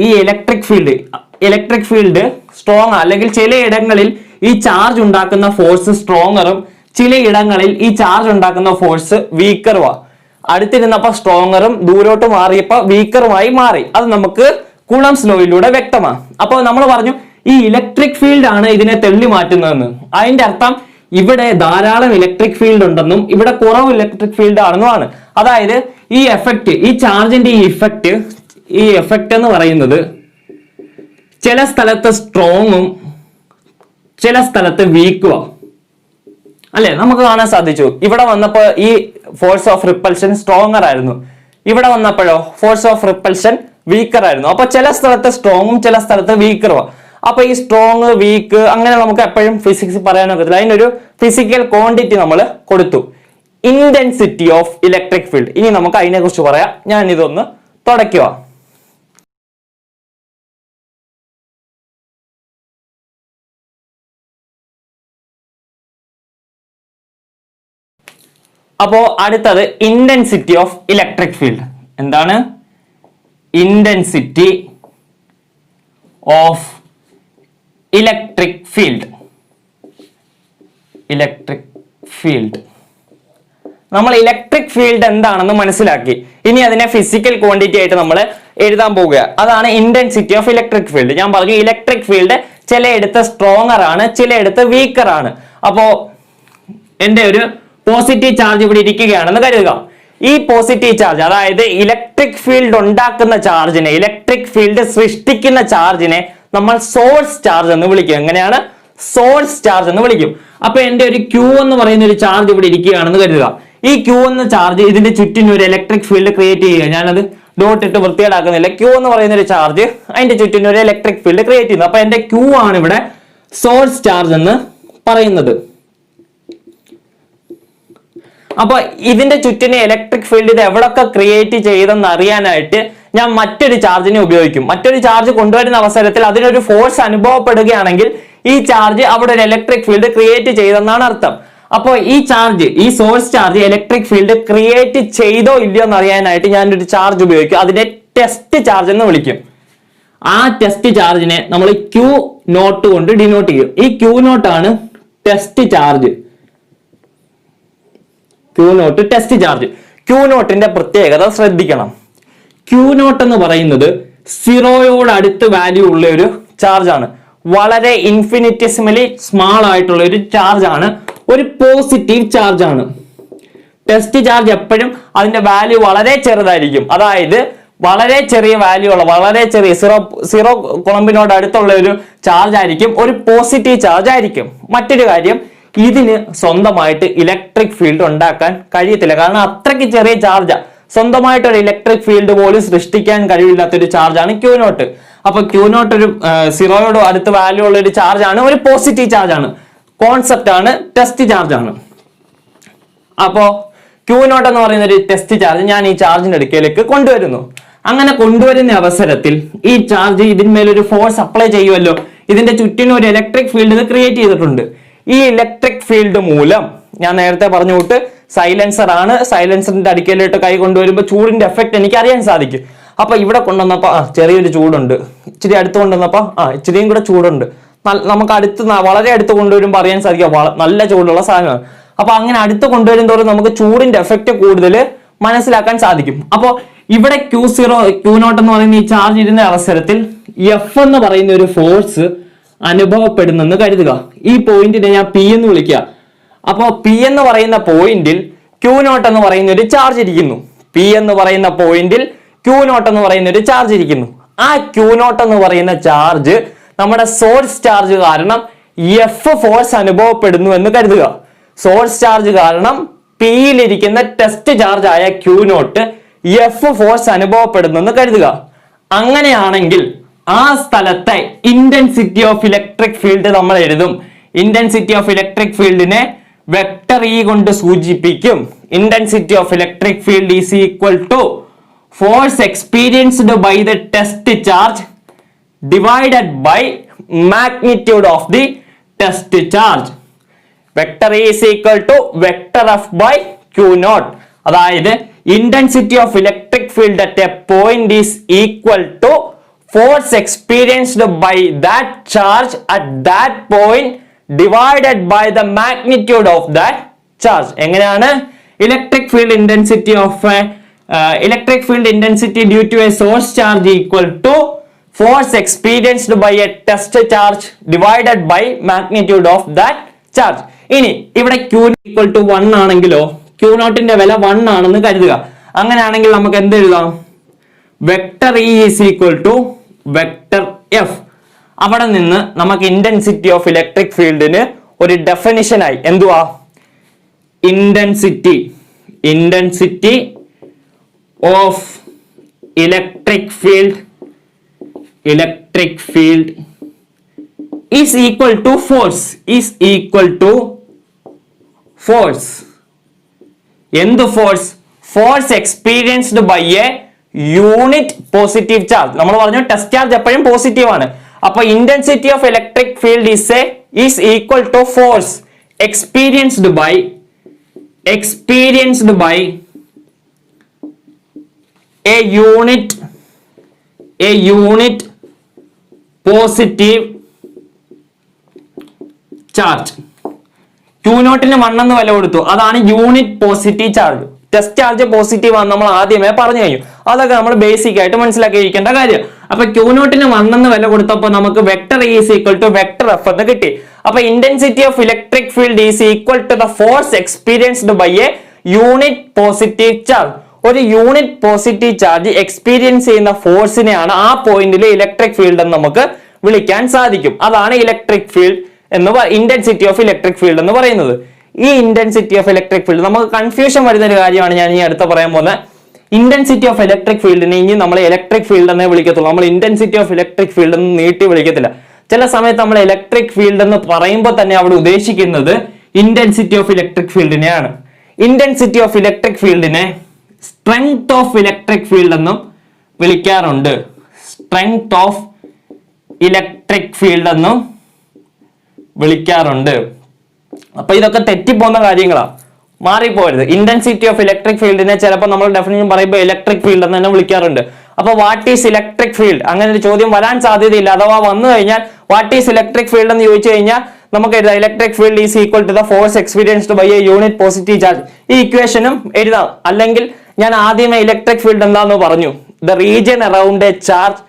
ഈ ഇലക്ട്രിക് ഫീൽഡ് സ്ട്രോങ്, അല്ലെങ്കിൽ ചില ഇടങ്ങളിൽ ഈ ചാർജ് ഉണ്ടാക്കുന്ന ഫോഴ്സ് സ്ട്രോങ്ങറും ചില ഇടങ്ങളിൽ ഈ ചാർജ് ഉണ്ടാക്കുന്ന ഫോഴ്സ് വീക്കറുമാ. അടുത്തിരുന്നപ്പോ സ്ട്രോങ്ങറും ദൂരോട്ട് മാറിയപ്പോ വീക്കറുമായി മാറി. അത് നമുക്ക് കൂളംസ് ലോയിലൂടെ വ്യക്തമാണ്. അപ്പോൾ നമ്മൾ പറഞ്ഞു ഈ ഇലക്ട്രിക് ഫീൽഡ് ആണ് ഇതിനെ തള്ളി മാറ്റുന്നതെന്ന്. അതിന്റെ അർത്ഥം ഇവിടെ ധാരാളം ഇലക്ട്രിക് ഫീൽഡ് ഉണ്ടെന്നും ഇവിടെ കുറവ് ഇലക്ട്രിക് ഫീൽഡ് ആണെന്നുമാണ്. അതായത് ഈ എഫക്റ്റ്, ഈ ചാർജിന്റെ ഈ എഫക്റ്റ് എന്ന് പറയുന്നത് ചില സ്ഥലത്ത് സ്ട്രോങ്ങും ചില സ്ഥലത്ത് വീക്കുവാ അല്ലെ, നമുക്ക് കാണാൻ സാധിച്ചു. ഇവിടെ വന്നപ്പോ ഈ ഫോഴ്സ് ഓഫ് റിപ്പൽഷൻ സ്ട്രോങ്ങർ ആയിരുന്നു, ഇവിടെ വന്നപ്പോഴോ ഫോഴ്സ് ഓഫ് റിപ്പൽഷൻ വീക്കർ ആയിരുന്നു. അപ്പൊ ചില സ്ഥലത്ത് സ്ട്രോങ്ങും ചില സ്ഥലത്ത് വീക്കറും. അപ്പൊ ഈ സ്ട്രോങ് വീക്ക് അങ്ങനെ നമുക്ക് എപ്പോഴും ഫിസിക്സ് പറയാനൊക്കത്തില്ല. അതിനൊരു ഫിസിക്കൽ ക്വാണ്ടിറ്റി നമ്മൾ കൊടുത്തു, ഇന്റൻസിറ്റി ഓഫ് ഇലക്ട്രിക് ഫീൽഡ്. ഇനി നമുക്ക് അതിനെ കുറിച്ച് പറയാം. ഞാൻ ഇതൊന്ന് തുടയ്ക്കുക. അപ്പോ അടുത്തത് ഇന്റൻസിറ്റി ഓഫ് ഇലക്ട്രിക് ഫീൽഡ്. എന്താണ് ഇന്റൻസിറ്റി ഓഫ് ഇലക്ട്രിക് ഫീൽഡ്? നമ്മൾ ഇലക്ട്രിക് ഫീൽഡ് എന്താണെന്ന് മനസ്സിലാക്കി. ഇനി അതിനെ ഫിസിക്കൽ ക്വാണ്ടിറ്റി ആയിട്ട് നമ്മൾ എഴുതാൻ പോവുക. അതാണ് ഇന്റൻസിറ്റി ഓഫ് ഇലക്ട്രിക് ഫീൽഡ്. ഞാൻ പറഞ്ഞു ഇലക്ട്രിക് ഫീൽഡ് ചിലയിടത്ത് സ്ട്രോങ്ങർ ആണ്, ചിലയിടത്ത് വീക്കർ ആണ്. അപ്പോ എന്റെ ഒരു പോസിറ്റീവ് ചാർജ് ഇവിടെ ഇരിക്കുകയാണെന്ന് കരുതുക. ഈ പോസിറ്റീവ് ചാർജ്, അതായത് ഇലക്ട്രിക് ഫീൽഡ് ഉണ്ടാക്കുന്ന ചാർജിനെ, ഇലക്ട്രിക് ഫീൽഡ് സൃഷ്ടിക്കുന്ന ചാർജിനെ നമ്മൾ സോഴ്സ് ചാർജ് എന്ന് വിളിക്കും. എങ്ങനെയാണ്? സോഴ്സ് ചാർജ് എന്ന് വിളിക്കും. അപ്പൊ എന്റെ ഒരു Q എന്ന് പറയുന്ന ഒരു ചാർജ് ഇവിടെ ഇരിക്കുകയാണെന്ന് കരുതുക. ഈ Q എന്ന ചാർജ് ഇതിന്റെ ചുറ്റിനും ഒരു ഇലക്ട്രിക് ഫീൽഡ് ക്രിയേറ്റ് ചെയ്യുക. ഞാനത് ഡോട്ട് ഇട്ട് വൃത്തിയേടാക്കുന്നില്ല. Q എന്ന് പറയുന്ന ഒരു ചാർജ് അതിന്റെ ചുറ്റിനും ഒരു ഇലക്ട്രിക് ഫീൽഡ് ക്രിയേറ്റ് ചെയ്യുന്നു. അപ്പൊ എന്റെ Q ആണ് ഇവിടെ സോഴ്സ് ചാർജ് എന്ന് പറയുന്നത്. അപ്പൊ ഇതിന്റെ ചുറ്റിനെ ഇലക്ട്രിക് ഫീൽഡ് ഇത് എവിടൊക്കെ ക്രിയേറ്റ് ചെയ്തെന്ന് അറിയാനായിട്ട് ഞാൻ മറ്റൊരു ചാർജിനെ ഉപയോഗിക്കും. മറ്റൊരു ചാർജ് കൊണ്ടുവരുന്ന അവസരത്തിൽ അതിനൊരു ഫോഴ്സ് അനുഭവപ്പെടുകയാണെങ്കിൽ ഈ ചാർജ് അവിടെ ഒരു ഇലക്ട്രിക് ഫീൽഡ് ക്രിയേറ്റ് ചെയ്തെന്നാണ് അർത്ഥം. അപ്പോൾ ഈ ചാർജ്, ഈ source charge electric field create ചെയ്തോ ഇല്ലയോ എന്ന് അറിയാനായിട്ട് ഞാനൊരു ചാർജ് ഉപയോഗിക്കും. അതിനെ ടെസ്റ്റ് ചാർജ് എന്ന് വിളിക്കും. ആ ടെസ്റ്റ് ചാർജിനെ നമ്മൾ Q0 കൊണ്ട് ഡിനോട്ട് ചെയ്യും. ഈ Q0 ആണ് test charge. Q0 test charge. Q0ന്റെ പ്രത്യേകത ശ്രദ്ധിക്കണം. Q0 എന്ന് പറയുന്നത് 0യോട് അടുത്ത് വാല്യൂ ഉള്ള ഒരു ചാർജ് ആണ്. വളരെ ഇൻഫിനിറ്റിസിമലി സ്മാൾ ആയിട്ടുള്ള ഒരു ചാർജ് ആണ്, ഒരു പോസിറ്റീവ് ചാർജ് ആണ്. ടെസ്റ്റ് ചാർജ് എപ്പോഴും അതിന്റെ വാല്യൂ വളരെ ചെറുതായിരിക്കും. അതായത് വളരെ ചെറിയ വാല്യൂ ഉള്ള, വളരെ ചെറിയ സീറോ കുളമ്പിനോട് അടുത്തുള്ള ഒരു ചാർജ് ആയിരിക്കും, ഒരു പോസിറ്റീവ് ചാർജ് ആയിരിക്കും. മറ്റൊരു കാര്യം, ഇതിന് സ്വന്തമായിട്ട് ഇലക്ട്രിക് ഫീൽഡ് ഉണ്ടാക്കാൻ കഴിയത്തില്ല. കാരണം അത്രയ്ക്ക് ചെറിയ ചാർജാ. സ്വന്തമായിട്ട് ഒരു ഇലക്ട്രിക് ഫീൽഡ് പോലും സൃഷ്ടിക്കാൻ കഴിവില്ലാത്തൊരു ചാർജാണ് Q0. അപ്പൊ Q0 ഒരു 0യോട് അടുത്ത് വാല്യൂ ഉള്ള ഒരു ചാർജ് ആണ്, ഒരു പോസിറ്റീവ് ചാർജ് ആണ്. കോൺസെപ്റ്റ് ആണ്, ടെസ്റ്റ് ചാർജ് ആണ്. അപ്പോ Q0 എന്ന് പറയുന്ന ഒരു ടെസ്റ്റ് ചാർജ് ഞാൻ ഈ ചാർജിന്റെ അടുക്കലേക്ക് കൊണ്ടുവരുന്നു. അങ്ങനെ കൊണ്ടുവരുന്ന അവസരത്തിൽ ഈ ചാർജ് ഇതിന്മേലൊരു ഫോഴ്സ് അപ്ലൈ ചെയ്യുമല്ലോ. ഇതിന്റെ ചുറ്റിനും ഒരു ഇലക്ട്രിക് ഫീൽഡ് ക്രിയേറ്റ് ചെയ്തിട്ടുണ്ട്. ഈ ഇലക്ട്രിക് ഫീൽഡ് മൂലം ഞാൻ നേരത്തെ പറഞ്ഞു വിട്ട് സൈലൻസർ ആണ്. സൈലൻസറിന്റെ അടുക്കലോട്ട് കൈ കൊണ്ടുവരുമ്പോൾ ചൂടിന്റെ എഫക്ട് എനിക്ക് അറിയാൻ സാധിക്കും. അപ്പൊ ഇവിടെ കൊണ്ടുവന്നപ്പോ ചെറിയൊരു ചൂടുണ്ട്, ഇച്ചിരി അടുത്ത് കൊണ്ടുവന്നപ്പോ ഇച്ചിരിയും കൂടെ ചൂടുണ്ട്. നമുക്ക് വളരെ അടുത്ത് കൊണ്ടുവരുമ്പോൾ അറിയാൻ സാധിക്കും നല്ല ചൂടുള്ള സാധനമാണ്. അപ്പൊ അങ്ങനെ അടുത്ത് കൊണ്ടുവരും തോറും നമുക്ക് ചൂടിന്റെ എഫക്ട് കൂടുതൽ മനസ്സിലാക്കാൻ സാധിക്കും. അപ്പൊ ഇവിടെ Q0 എന്ന് പറയുന്ന ഈ ചാർജ് ഇരുന്ന അവസരത്തിൽ F എന്ന് പറയുന്ന ഒരു ഫോഴ്സ് അനുഭവപ്പെടുന്നെന്ന് കരുതുക. ഈ പോയിന്റിനെ ഞാൻ P എന്ന് വിളിക്കുക. അപ്പോ P എന്ന് പറയുന്ന പോയിന്റിൽ Q0 എന്ന് പറയുന്ന ഒരു ചാർജ് ഇരിക്കുന്നു. P എന്ന് പറയുന്ന പോയിന്റിൽ Q0 എന്ന് പറയുന്ന ഒരു ചാർജ് ഇരിക്കുന്നു. ആ Q0 എന്ന് പറയുന്ന ചാർജ് നമ്മുടെ സോഴ്സ് ചാർജ് കാരണം F ഫോഴ്സ് അനുഭവപ്പെടുന്നു എന്ന് കരുതുക. സോഴ്സ് ചാർജ് കാരണം P യിലിരിക്കുന്ന ടെസ്റ്റ് ചാർജ് ആയ Q0 F ഫോഴ്സ് അനുഭവപ്പെടുന്നു എന്ന് കരുതുക. അങ്ങനെയാണെങ്കിൽ ആ സ്ഥലത്തെ ഇന്റൻസിറ്റി ഓഫ് ഇലക്ട്രിക് ഫീൽഡ് നമ്മൾ എഴുതും. ഇന്റൻസിറ്റി ഓഫ് ഇലക്ട്രിക് ഫീൽഡിനെ വെക്ടർ E കൊണ്ട് സൂചിപ്പിക്കും. Intensity of electric field is equal to force experienced by the test charge divided by magnitude of the test charge. Vector E is equal to vector F by Q naught. അതായത് intensity of electric field at a point is equal to force experienced by that charge at that point divided by the magnitude of that charge. എങ്ങനെയാണ് electric field intensity due to a source charge equal to force experienced by a test charge divided by magnitude of that charge. ഇനി ഇവിടെ Q equal to 1 ആണെങ്കിലോ Q നോട്ടിന്റെ വില 1 ആണെന്ന് കരുതുക. അങ്ങനെയാണെങ്കിൽ നമുക്ക് എന്ത് എഴുതാം? Vector E is equal to vector F. അവിടെ നിന്ന് നമുക്ക് ഇന്റൻസിറ്റി ഓഫ് ഇലക്ട്രിക് ഫീൽഡിന് ഒരു ഡെഫിനിഷൻ ആയി എന്തുവാ? Intensity of electric field is equal to force. എന്ത് force? Force experienced by a unit positive charge. നമ്മൾ പറഞ്ഞു ടെസ്റ്റ് ചാർജ് എപ്പോഴും പോസിറ്റീവ് ആണ്. അപ്പൊ intensity of electric field is equal to force experienced by a unit positive charge. Q നോട്ടിന് 1 എന്ന് വില കൊടുത്തു, അതാണ് unit positive charge. Test charge positive ആണ് നമ്മൾ ആദ്യമേ പറഞ്ഞു കഴിഞ്ഞു. അതൊക്കെ നമ്മൾ ബേസിക് ആയിട്ട് മനസ്സിലാക്കിയിരിക്കേണ്ട കാര്യം. അപ്പൊ Q നോട്ടിന് 1 എന്ന് വില കൊടുത്തപ്പോൾ നമുക്ക് vector E is equal to vector F എന്ന് കിട്ടി. അപ്പൊ intensity of electric field is equal to the force experienced by a unit positive charge. ഒരു യൂണിറ്റ് പോസിറ്റീവ് ചാർജ് എക്സ്പീരിയൻസ് ചെയ്യുന്ന ഫോഴ്സിനെയാണ് ആ പോയിന്റിൽ ഇലക്ട്രിക് ഫീൽഡ് എന്ന് നമുക്ക് വിളിക്കാൻ സാധിക്കും. അതാണ് electric field intensity of electric field എന്ന് പറയുന്നത്. ഈ ഇന്റൻസിറ്റി ഓഫ് ഇലക്ട്രിക് ഫീൽഡ് നമുക്ക് കൺഫ്യൂഷൻ വരുന്ന ഒരു കാര്യമാണ് ഞാൻ ഈ അടുത്ത് പറയാൻ പോകുന്നത്. ഇന്റൻസിറ്റി ഓഫ് ഇലക്ട്രിക് ഫീൽഡിനെ ഇനി നമ്മൾ ഇലക്ട്രിക് ഫീൽഡ് എന്നേ വിളിക്കത്തുള്ളൂ. നമ്മൾ ഇന്റൻസിറ്റി ഓഫ് ഇലക്ട്രിക് ഫീൽഡ് എന്ന് നീട്ടി വിളിക്കത്തില്ല. ചില സമയത്ത് നമ്മൾ ഇലക്ട്രിക് ഫീൽഡ് എന്ന് പറയുമ്പോൾ തന്നെ അവിടെ ഉദ്ദേശിക്കുന്നത് ഇന്റൻസിറ്റി ഓഫ് ഇലക്ട്രിക് ഫീൽഡിനെയാണ്. ഇന്റൻസിറ്റി ഓഫ് ഇലക്ട്രിക് ഫീൽഡിനെ സ്ട്രെങ്ത് ഓഫ് ഇലക്ട്രിക് ഫീൽഡ് എന്നും വിളിക്കാറുണ്ട്. സ്ട്രെങ്ത് ഓഫ് ഇലക്ട്രിക് ഫീൽഡ് എന്നും വിളിക്കാറുണ്ട്. അപ്പൊ ഇതൊക്കെ തെറ്റിപ്പോകുന്ന കാര്യങ്ങളാണ്, മാറിപ്പോരുത്. ഇന്റൻസിറ്റി ഓഫ് ഇലക്ട്രിക് ഫീൽഡിനെ ചിലപ്പോൾ നമ്മൾ ഡെഫിനിഷൻ പറയുമ്പോൾ ഇലക്ട്രിക് ഫീൽഡ് എന്ന് തന്നെ വിളിക്കാറുണ്ട്. അപ്പൊ വാട്ട് ഈസ് ഇലക്ട്രിക് ഫീൽഡ്, അങ്ങനെ ഒരു ചോദ്യം വരാൻ സാധ്യതയില്ല. അഥവാ വന്നു കഴിഞ്ഞാൽ വാട്ട് ഈസ് ഇലക്ട്രിക് ഫീൽഡ് എന്ന് ചോദിച്ചു കഴിഞ്ഞാൽ നമുക്ക് എഴുതാം electric field is equal to the force experienced by a unit positive charge. ഈ ഇക്വേഷനും എഴുതാം. അല്ലെങ്കിൽ ഞാൻ ആദ്യമേ ഇലക്ട്രിക് ഫീൽഡ് എന്താന്ന് പറഞ്ഞു, the region around a charge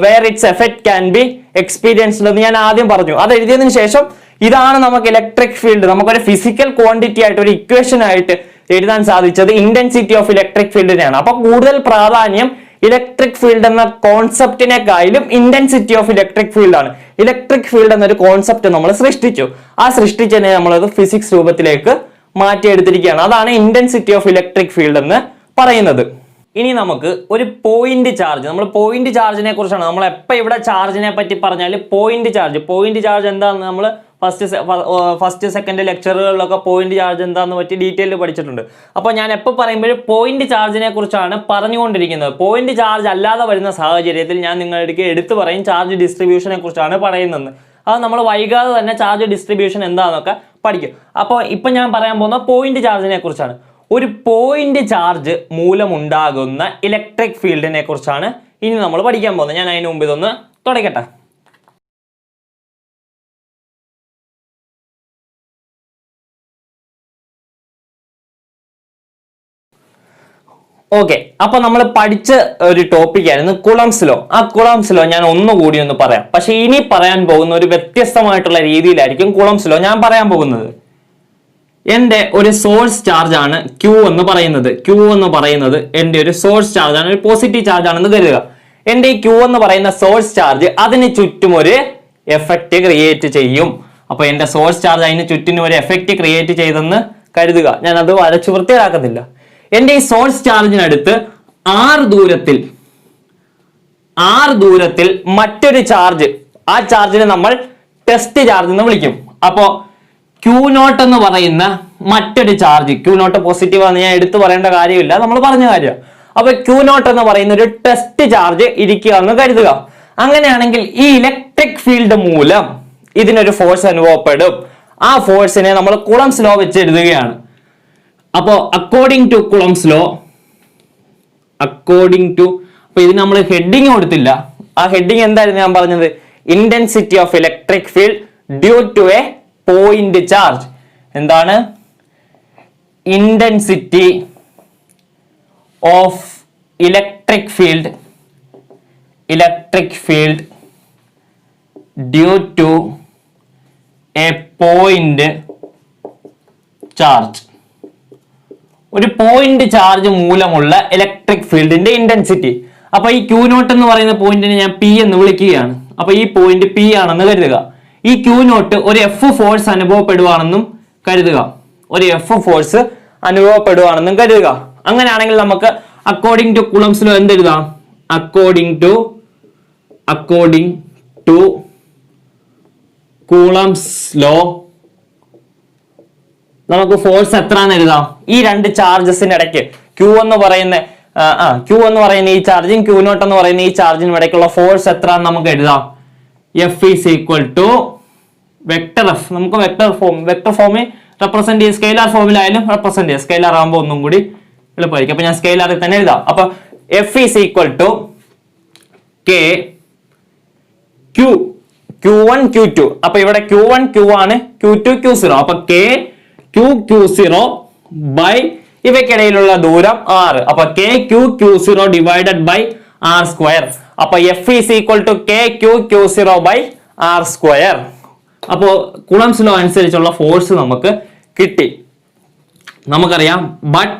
where its effect can be experienced എന്ന് ഞാൻ ആദ്യം പറഞ്ഞു. അത് എഴുതിയതിനു ശേഷം ഇതാണ് നമുക്ക് ഇലക്ട്രിക് ഫീൽഡ് നമുക്കൊരു ഫിസിക്കൽ ക്വാണ്ടിറ്റി ആയിട്ട് ഒരു ഇക്വേഷൻ ആയിട്ട് എഴുതാൻ സാധിച്ചത് ഇന്റൻസിറ്റി ഓഫ് ഇലക്ട്രിക് ഫീൽഡിനെയാണ്. അപ്പൊ കൂടുതൽ പ്രാധാന്യം ഇലക്ട്രിക് ഫീൽഡ് എന്ന കോൺസെപ്റ്റിനെക്കാളും ഇന്റൻസിറ്റി ഓഫ് ഇലക്ട്രിക് ഫീൽഡ് ആണ്. ഇലക്ട്രിക് ഫീൽഡ് എന്നൊരു കോൺസെപ്റ്റ് നമ്മൾ സൃഷ്ടിച്ചു. ആ സൃഷ്ടിച്ചതിനെ നമ്മളത് ഫിസിക്സ് രൂപത്തിലേക്ക് മാറ്റിയെടുത്തിരിക്കുകയാണ്. അതാണ് ഇന്റൻസിറ്റി ഓഫ് ഇലക്ട്രിക് ഫീൽഡ് എന്ന് പറയുന്നത്. ഇനി നമുക്ക് ഒരു പോയിന്റ് ചാർജ്, നമ്മൾ പോയിന്റ് ചാർജിനെ കുറിച്ചാണ് നമ്മൾ എപ്പോൾ ഇവിടെ ചാർജിനെ പറ്റി പറഞ്ഞാൽ പോയിന്റ് ചാർജ് എന്താണെന്ന് നമ്മൾ ഫസ്റ്റ് സെക്കൻഡ് ലെക്ചറുകളിലൊക്കെ പോയിന്റ് ചാർജ് എന്താണെന്ന് പറ്റി ഡീറ്റെയിൽ പഠിച്ചിട്ടുണ്ട്. അപ്പോൾ ഞാൻ എപ്പോൾ പറയുമ്പോഴും പോയിന്റ് ചാർജിനെ കുറിച്ചാണ് പറഞ്ഞുകൊണ്ടിരിക്കുന്നത്. പോയിന്റ് ചാർജ് അല്ലാതെ വരുന്ന സാഹചര്യത്തിൽ ഞാൻ നിങ്ങളുടെ എടുത്തു പറയും ചാർജ് ഡിസ്ട്രിബ്യൂഷനെ കുറിച്ചാണ് പറയുന്നത്. അത് നമ്മൾ വൈകാതെ തന്നെ ചാർജ് ഡിസ്ട്രിബ്യൂഷൻ എന്താണെന്നൊക്കെ പഠിക്കും. അപ്പോൾ ഇപ്പം ഞാൻ പറയാൻ പോകുന്ന പോയിന്റ് ചാർജിനെ കുറിച്ചാണ്. ഒരു പോയിന്റ് ചാർജ് മൂലമുണ്ടാകുന്ന ഇലക്ട്രിക് ഫീൽഡിനെ കുറിച്ചാണ് ഇനി നമ്മൾ പഠിക്കാൻ പോകുന്നത്. ഞാൻ അതിന് മുമ്പ് ഇതൊന്ന് തുടങ്ങട്ടെ. ഓക്കെ, അപ്പൊ നമ്മൾ പഠിച്ച ഒരു ടോപ്പിക് ആയിരുന്നു കുളംസ് ലോ. ആ കുളംസ് ലോ ഞാൻ ഒന്നുകൂടി ഒന്ന് പറയാം. പക്ഷെ ഇനി പറയാൻ പോകുന്ന ഒരു വ്യത്യസ്തമായിട്ടുള്ള രീതിയിലായിരിക്കും കുളംസ് ലോ ഞാൻ പറയാൻ പോകുന്നത്. എന്റെ ഒരു സോഴ്സ് ചാർജ് ആണ് Q എന്ന് പറയുന്നത് എന്റെ ഒരു സോഴ്സ് ചാർജ് ആണ്, ഒരു പോസിറ്റീവ് ചാർജ് ആണെന്ന് കരുതുക. എന്റെ ഈ Q എന്ന് പറയുന്ന സോഴ്സ് ചാർജ് അതിന് ചുറ്റും ഒരു എഫക്റ്റ് ക്രിയേറ്റ് ചെയ്യും. അപ്പൊ എന്റെ സോഴ്സ് ചാർജ് അതിന് ചുറ്റിനും ഒരു എഫക്റ്റ് ക്രിയേറ്റ് ചെയ്തെന്ന് കരുതുക. ഞാൻ അത് വരച്ചു വൃത്തിയാക്കുന്നില്ല. എന്റെ ഈ സോഴ്സ് ചാർജിനടുത്ത് r ദൂരത്തിൽ മറ്റൊരു ചാർജ്, ആ ചാർജിനെ നമ്മൾ ടെസ്റ്റ് ചാർജ് എന്ന് വിളിക്കും. അപ്പോ Q0 എന്ന് പറയുന്ന മറ്റൊരു ചാർജ്, Q0 പോസിറ്റീവ് ആണെന്ന് ഞാൻ എടുത്തു പറയേണ്ട കാര്യമില്ല, നമ്മൾ പറഞ്ഞ കാര്യം. അപ്പൊ Q0 എന്ന് പറയുന്ന ഒരു ടെസ്റ്റ് ചാർജ് ഇരിക്കുക എന്ന് കരുതുക. അങ്ങനെയാണെങ്കിൽ ഈ ഇലക്ട്രിക് ഫീൽഡ് മൂലം ഇതിനൊരു ഫോഴ്സ് അനുഭവപ്പെടും. ആ ഫോഴ്സിനെ നമ്മൾ കുളംസ് ലോ വെച്ച് എഴുതുകയാണ്. അപ്പോൾ അക്കോർഡിംഗ് ടു കുളംസ് ലോ, അപ്പൊ ഇതിന് നമ്മൾ ഹെഡിങ് കൊടുത്തില്ല. ആ ഹെഡിങ് എന്തായിരുന്നു ഞാൻ പറഞ്ഞത്? Intensity of electric field due to a point charge. എന്താണ്? Intensity of electric field due to a point charge. ഒരു പോയിന്റ് ചാർജ് മൂലമുള്ള ഇലക്ട്രിക് ഫീൽഡിന്റെ ഇന്റൻസിറ്റി. അപ്പൊ ഈ Q നോട്ട് എന്ന് പറയുന്ന പോയിന്റിനെ ഞാൻ P എന്ന് വിളിക്കുകയാണ്. അപ്പൊ ഈ പോയിന്റ് P ആണെന്ന് കരുതുക. ഈ Q നോട്ട് ഒരു F ഫോഴ്സ് അനുഭവപ്പെടുവാണെന്നും കരുതുക. അങ്ങനെയാണെങ്കിൽ നമുക്ക് അക്കോർഡിംഗ് ടു കുളംസ് ലോ എന്തെഴുതാം? അക്കോർഡിംഗ് ടു കൂളംസ് ലോ നമുക്ക് ഫോഴ്സ് എത്രന്ന് എഴുതാം? ഈ രണ്ട് ചാർജസിന് ഇടയ്ക്ക് Q എന്ന് പറയുന്ന ഈ ചാർജും Q നോട്ട് എന്ന് പറയുന്ന ഈ ചാർജിനും ഇടയ്ക്കുള്ള ഫോഴ്സ് എത്ര നമുക്ക് എഴുതാം? F is equal to vector F. നമുക്ക് വെക്ടർ ഫോമിൽ റെപ്രസെന്റ് ചെയ്ത് സ്കെയിലാർ ഫോമിലായാലും റെപ്രസെന്റ് ചെയ്യാം. സ്കെയിലാർ ആകുമ്പോൾ ഒന്നും കൂടി എളുപ്പമായിരിക്കും. അപ്പൊ ഞാൻ സ്കെയിലാറിൽ തന്നെ എഴുതാം. അപ്പൊ F is equal to K Q1 Q2. അപ്പൊ ഇവിടെ Q1 Q ആണ്, Q2 Q0. അപ്പൊ K Q0 ബൈ ഇവയ്ക്കിടയിലുള്ള ദൂരം R. അപ്പൊ K Q0 divided by R square. അപ്പൊ F is equal to K Q0 by R square. അപ്പോ കുളംസ് ലോ അനുസരിച്ചുള്ള force നമുക്ക് കിട്ടി. നമുക്കറിയാം. ബട്ട്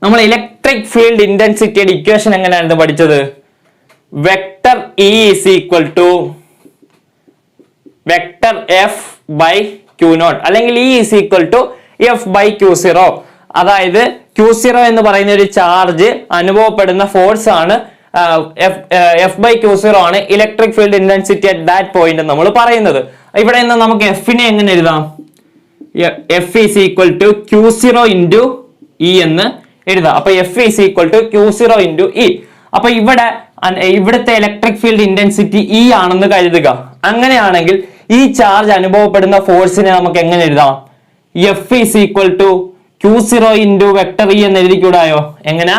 നമ്മൾ ഇലക്ട്രിക് ഫീൽഡ് ഇന്റൻസിറ്റിയുടെ ഇക്വേഷൻ എങ്ങനെയായിരുന്നു പഠിച്ചത്? Vector E is equal to vector F by Q naught, അല്ലെങ്കിൽ E is equal to F by Q0. അതായത് Q0 എന്ന് പറയുന്ന ഒരു ചാർജ് അനുഭവപ്പെടുന്ന ഫോഴ്സ് ആണ്, F ബൈ Q0 ആണ് electric field intensity at that point നമ്മൾ പറയുന്നത്. ഇവിടെ നിന്ന് നമുക്ക് എഫിനെ എങ്ങനെ എഴുതാം? F is equal to Q0 into E എന്ന് എഴുതാം. അപ്പൊ F is equal to Q0 into E. അപ്പൊ ഇവിടുത്തെ ഇലക്ട്രിക് ഫീൽഡ് ഇന്റൻസിറ്റി E ആണെന്ന് കരുതുക. അങ്ങനെയാണെങ്കിൽ ഈ ചാർജ് അനുഭവപ്പെടുന്ന ഫോഴ്സിനെ നമുക്ക് എങ്ങനെ എഴുതാം? F is equal to Q0 into vector E എന്ന് എഴുതിക്കൂടായോ? എങ്ങനെ?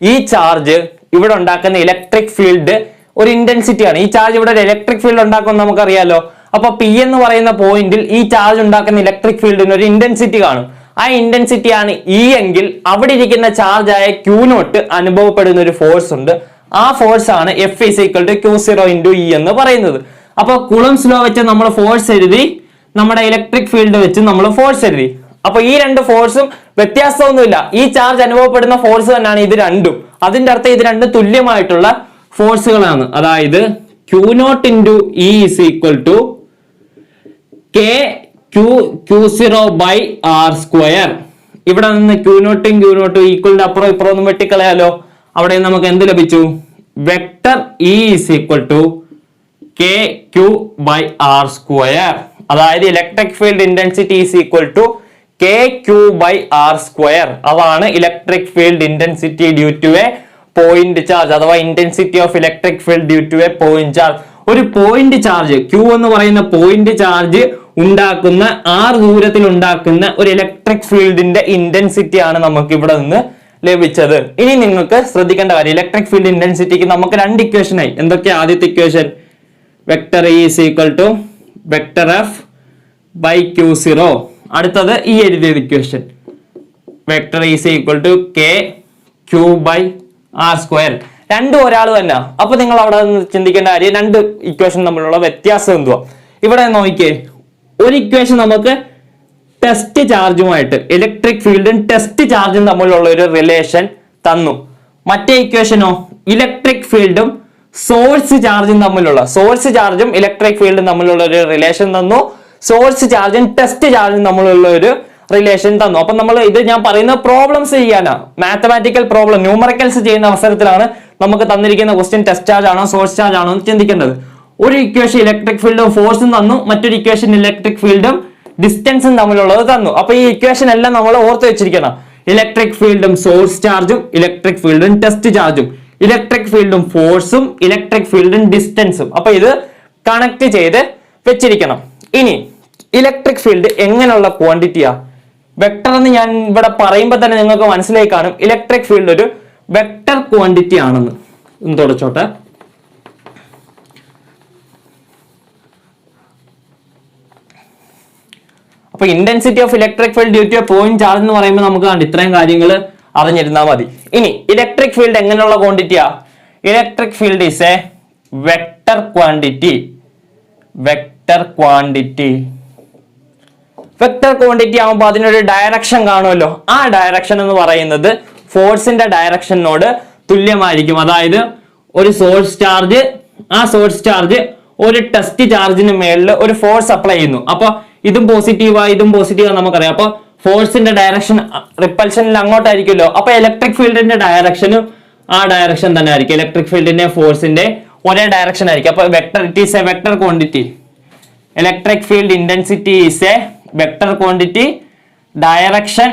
ഈ ചാർജ് ഇവിടെ ഉണ്ടാക്കുന്ന ഇലക്ട്രിക് ഫീൽഡ് ഒരു ഇന്റൻസിറ്റി ആണ്. ഈ ചാർജ് ഇവിടെ ഒരു ഇലക്ട്രിക് ഫീൽഡ് ഉണ്ടാക്കുമെന്ന് നമുക്കറിയാലോ. അപ്പൊ P എന്ന് പറയുന്ന പോയിന്റിൽ ഈ ചാർജ് ഉണ്ടാക്കുന്ന ഇലക്ട്രിക് ഫീൽഡിന് ഒരു ഇന്റൻസിറ്റി കാണും. ആ ഇന്റൻസിറ്റി ആണ് E എങ്കിൽ അവിടെ ഇരിക്കുന്ന ചാർജ് ആയ Q നോട്ട് അനുഭവപ്പെടുന്ന ഒരു ഫോഴ്സ് ഉണ്ട്. ആ ഫോഴ്സ് ആണ് F is equal to Q0 into E എന്ന് പറയുന്നത്. അപ്പൊ കുളംസ് ലോ വെച്ച് നമ്മൾ ഫോഴ്സ് എഴുതി, നമ്മുടെ ഇലക്ട്രിക് ഫീൽഡ് വെച്ച് നമ്മൾ ഫോഴ്സ് എഴുതി. അപ്പൊ ഈ രണ്ട് ഫോഴ്സും വ്യത്യാസമൊന്നുമില്ല. ഈ ചാർജ് അനുഭവപ്പെടുന്ന ഫോഴ്സ് തന്നെയാണ് ഇത് രണ്ടും. അതിന്റെ അർത്ഥം ഇത് രണ്ടും തുല്യമായിട്ടുള്ള ഫോഴ്സുകളാണ്. അതായത് Q naught into E is equal to K Q0 by R square. ഇവിടെ നിന്ന് Q നോട്ടും ഈക്വലിന്റെ അപ്പുറം ഇപ്പുറം ഒന്നും വെട്ടിക്കളയാലോ. അവിടെ നമുക്ക് എന്ത് ലഭിച്ചു? Vector E is equal to K Q by R square. അതായത് electric field intensity is equal to K Q by R square. അതാണ് electric field intensity due to a point charge, അഥവാ intensity of electric field due to a point charge. ഒരു point charge Q എന്ന് പറയുന്ന point charge ഉണ്ടാക്കുന്ന R ദൂരത്തിൽ ഉണ്ടാക്കുന്ന ഒരു electric ഫീൽഡിന്റെ ഇന്റൻസിറ്റി ആണ് നമുക്ക് ഇവിടെ നിന്ന് ലഭിച്ചത്. ഇനി നിങ്ങൾക്ക് ശ്രദ്ധിക്കേണ്ട കാര്യം, ഇലക്ട്രിക് ഫീൽഡ് ഇന്റൻസിറ്റിക്ക് നമുക്ക് രണ്ട് ഇക്വേഷൻ ആയി. എന്തൊക്കെയാ? ആദ്യത്തെ equation vector E is equal to vector F by Q0. അടുത്തത് ഈ എഴുതിയത് equation vector E is equal to K Q by R square. രണ്ടും ഒരാൾ തന്നെ. അപ്പൊ നിങ്ങൾ അവിടെ ചിന്തിക്കേണ്ട കാര്യം, രണ്ട് ഇക്വേഷൻ തമ്മിലുള്ള വ്യത്യാസം എന്തുവാ? ഇവിടെ നോക്കിയേ, ഒരു ഇക്വേഷൻ നമുക്ക് ടെസ്റ്റ് ചാർജുമായിട്ട്, ഇലക്ട്രിക് ഫീൽഡും ടെസ്റ്റ് ചാർജും തമ്മിലുള്ള ഒരു റിലേഷൻ തന്നു. മറ്റേ ഇക്വേഷനോ ഇലക്ട്രിക് ഫീൽഡും സോഴ്സ് ചാർജും ഇലക്ട്രിക് ഫീൽഡും തമ്മിലുള്ള ഒരു റിലേഷൻ തന്നു. സോഴ്സ് ചാർജും ടെസ്റ്റ് ചാർജും തമ്മിലുള്ള ഒരു റിലേഷൻ തന്നു. അപ്പൊ നമ്മൾ ഇത് ഞാൻ പറയുന്ന പ്രോബ്ലംസ് ചെയ്യാനാ, മാത്തമാറ്റിക്കൽ പ്രോബ്ലം, ന്യൂമറിക്കൽസ് ചെയ്യുന്ന അവസരത്തിലാണ് നമുക്ക് തന്നിരിക്കുന്ന ക്വസ്റ്റ്യൻ ടെസ്റ്റ് ചാർജ് ആണോ സോഴ്സ് ചാർജ് ആണോ എന്ന് ചിന്തിക്കേണ്ടത്. ഒരു ഇക്വേഷൻ ഇലക്ട്രിക് ഫീൽഡും ഫോഴ്സും തന്നു, മറ്റൊരു ഇക്വേഷൻ ഇലക്ട്രിക് ഫീൽഡും ഡിസ്റ്റൻസും തമ്മിലുള്ളത് തന്നു. അപ്പൊ ഈ ഇക്വേഷൻ എല്ലാം നമ്മൾ ഓർത്ത് വെച്ചിരിക്കണം. ഇലക്ട്രിക് ഫീൽഡും സോഴ്സ് ചാർജും ഇലക്ട്രിക് ഫീൽഡും ടെസ്റ്റ് ചാർജും, ഇലക്ട്രിക് ഫീൽഡും ഫോഴ്സും ഇലക്ട്രിക് ഫീൽഡും ഡിസ്റ്റൻസും. അപ്പൊ ഇത് കണക്ട് ചെയ്ത് വെച്ചിരിക്കണം. ഇനി ഇലക്ട്രിക് ഫീൽഡ് എങ്ങനെയുള്ള ക്വാണ്ടിറ്റിയാ? വെക്ടർ എന്ന് ഞാൻ ഇവിടെ പറയുമ്പോൾ തന്നെ നിങ്ങൾക്ക് മനസ്സിലായി കാണും ഇലക്ട്രിക് ഫീൽഡ് ഒരു വെക്ടർ ക്വാണ്ടിറ്റി ആണെന്ന്. തുടച്ചോട്ടെ. അപ്പൊ intensity of electric field due to a point charge എന്ന് പറയുമ്പോൾ നമുക്ക് കണ്ട് ഇത്രയും കാര്യങ്ങൾ അറിഞ്ഞിരുന്നാൽ മതി. ഇനി ഇലക്ട്രിക് ഫീൽഡ് എങ്ങനെയുള്ള ക്വാണ്ടിറ്റിയാ? Electric field is a vector quantity. Vector quantity. Vector quantity ആകുമ്പോൾ അതിനൊരു ഡയറക്ഷൻ കാണുമല്ലോ. ആ ഡയറക്ഷൻ എന്ന് പറയുന്നത് ഫോഴ്സിന്റെ ഡയറക്ഷനോട് തുല്യമായിരിക്കും. അതായത് ഒരു സോഴ്സ് ചാർജ്, ആ സോഴ്സ് ചാർജ് ഒരു ടെസ്റ്റ് ചാർജിന് മേളിൽ ഒരു ഫോഴ്സ് അപ്ലൈ ചെയ്യുന്നു. അപ്പൊ ഇതും പോസിറ്റീവാ ഇതും പോസിറ്റീവാ നമുക്കറിയാം. അപ്പൊ ഫോഴ്സിന്റെ ഡയറക്ഷൻ റിപ്പൽഷനിൽ അങ്ങോട്ടായിരിക്കുമല്ലോ. അപ്പൊ ഇലക്ട്രിക് ഫീൽഡിന്റെ ഡയറക്ഷനും ആ ഡയറക്ഷൻ തന്നെ ആയിരിക്കും. ഇലക്ട്രിക് ഫീൽഡിന്റെ ഫോഴ്സിന്റെ ഒരേ ഡയറക്ഷൻ ആയിരിക്കും. അപ്പൊ vector it is a vector quantity. Electric field intensity is a vector quantity. Direction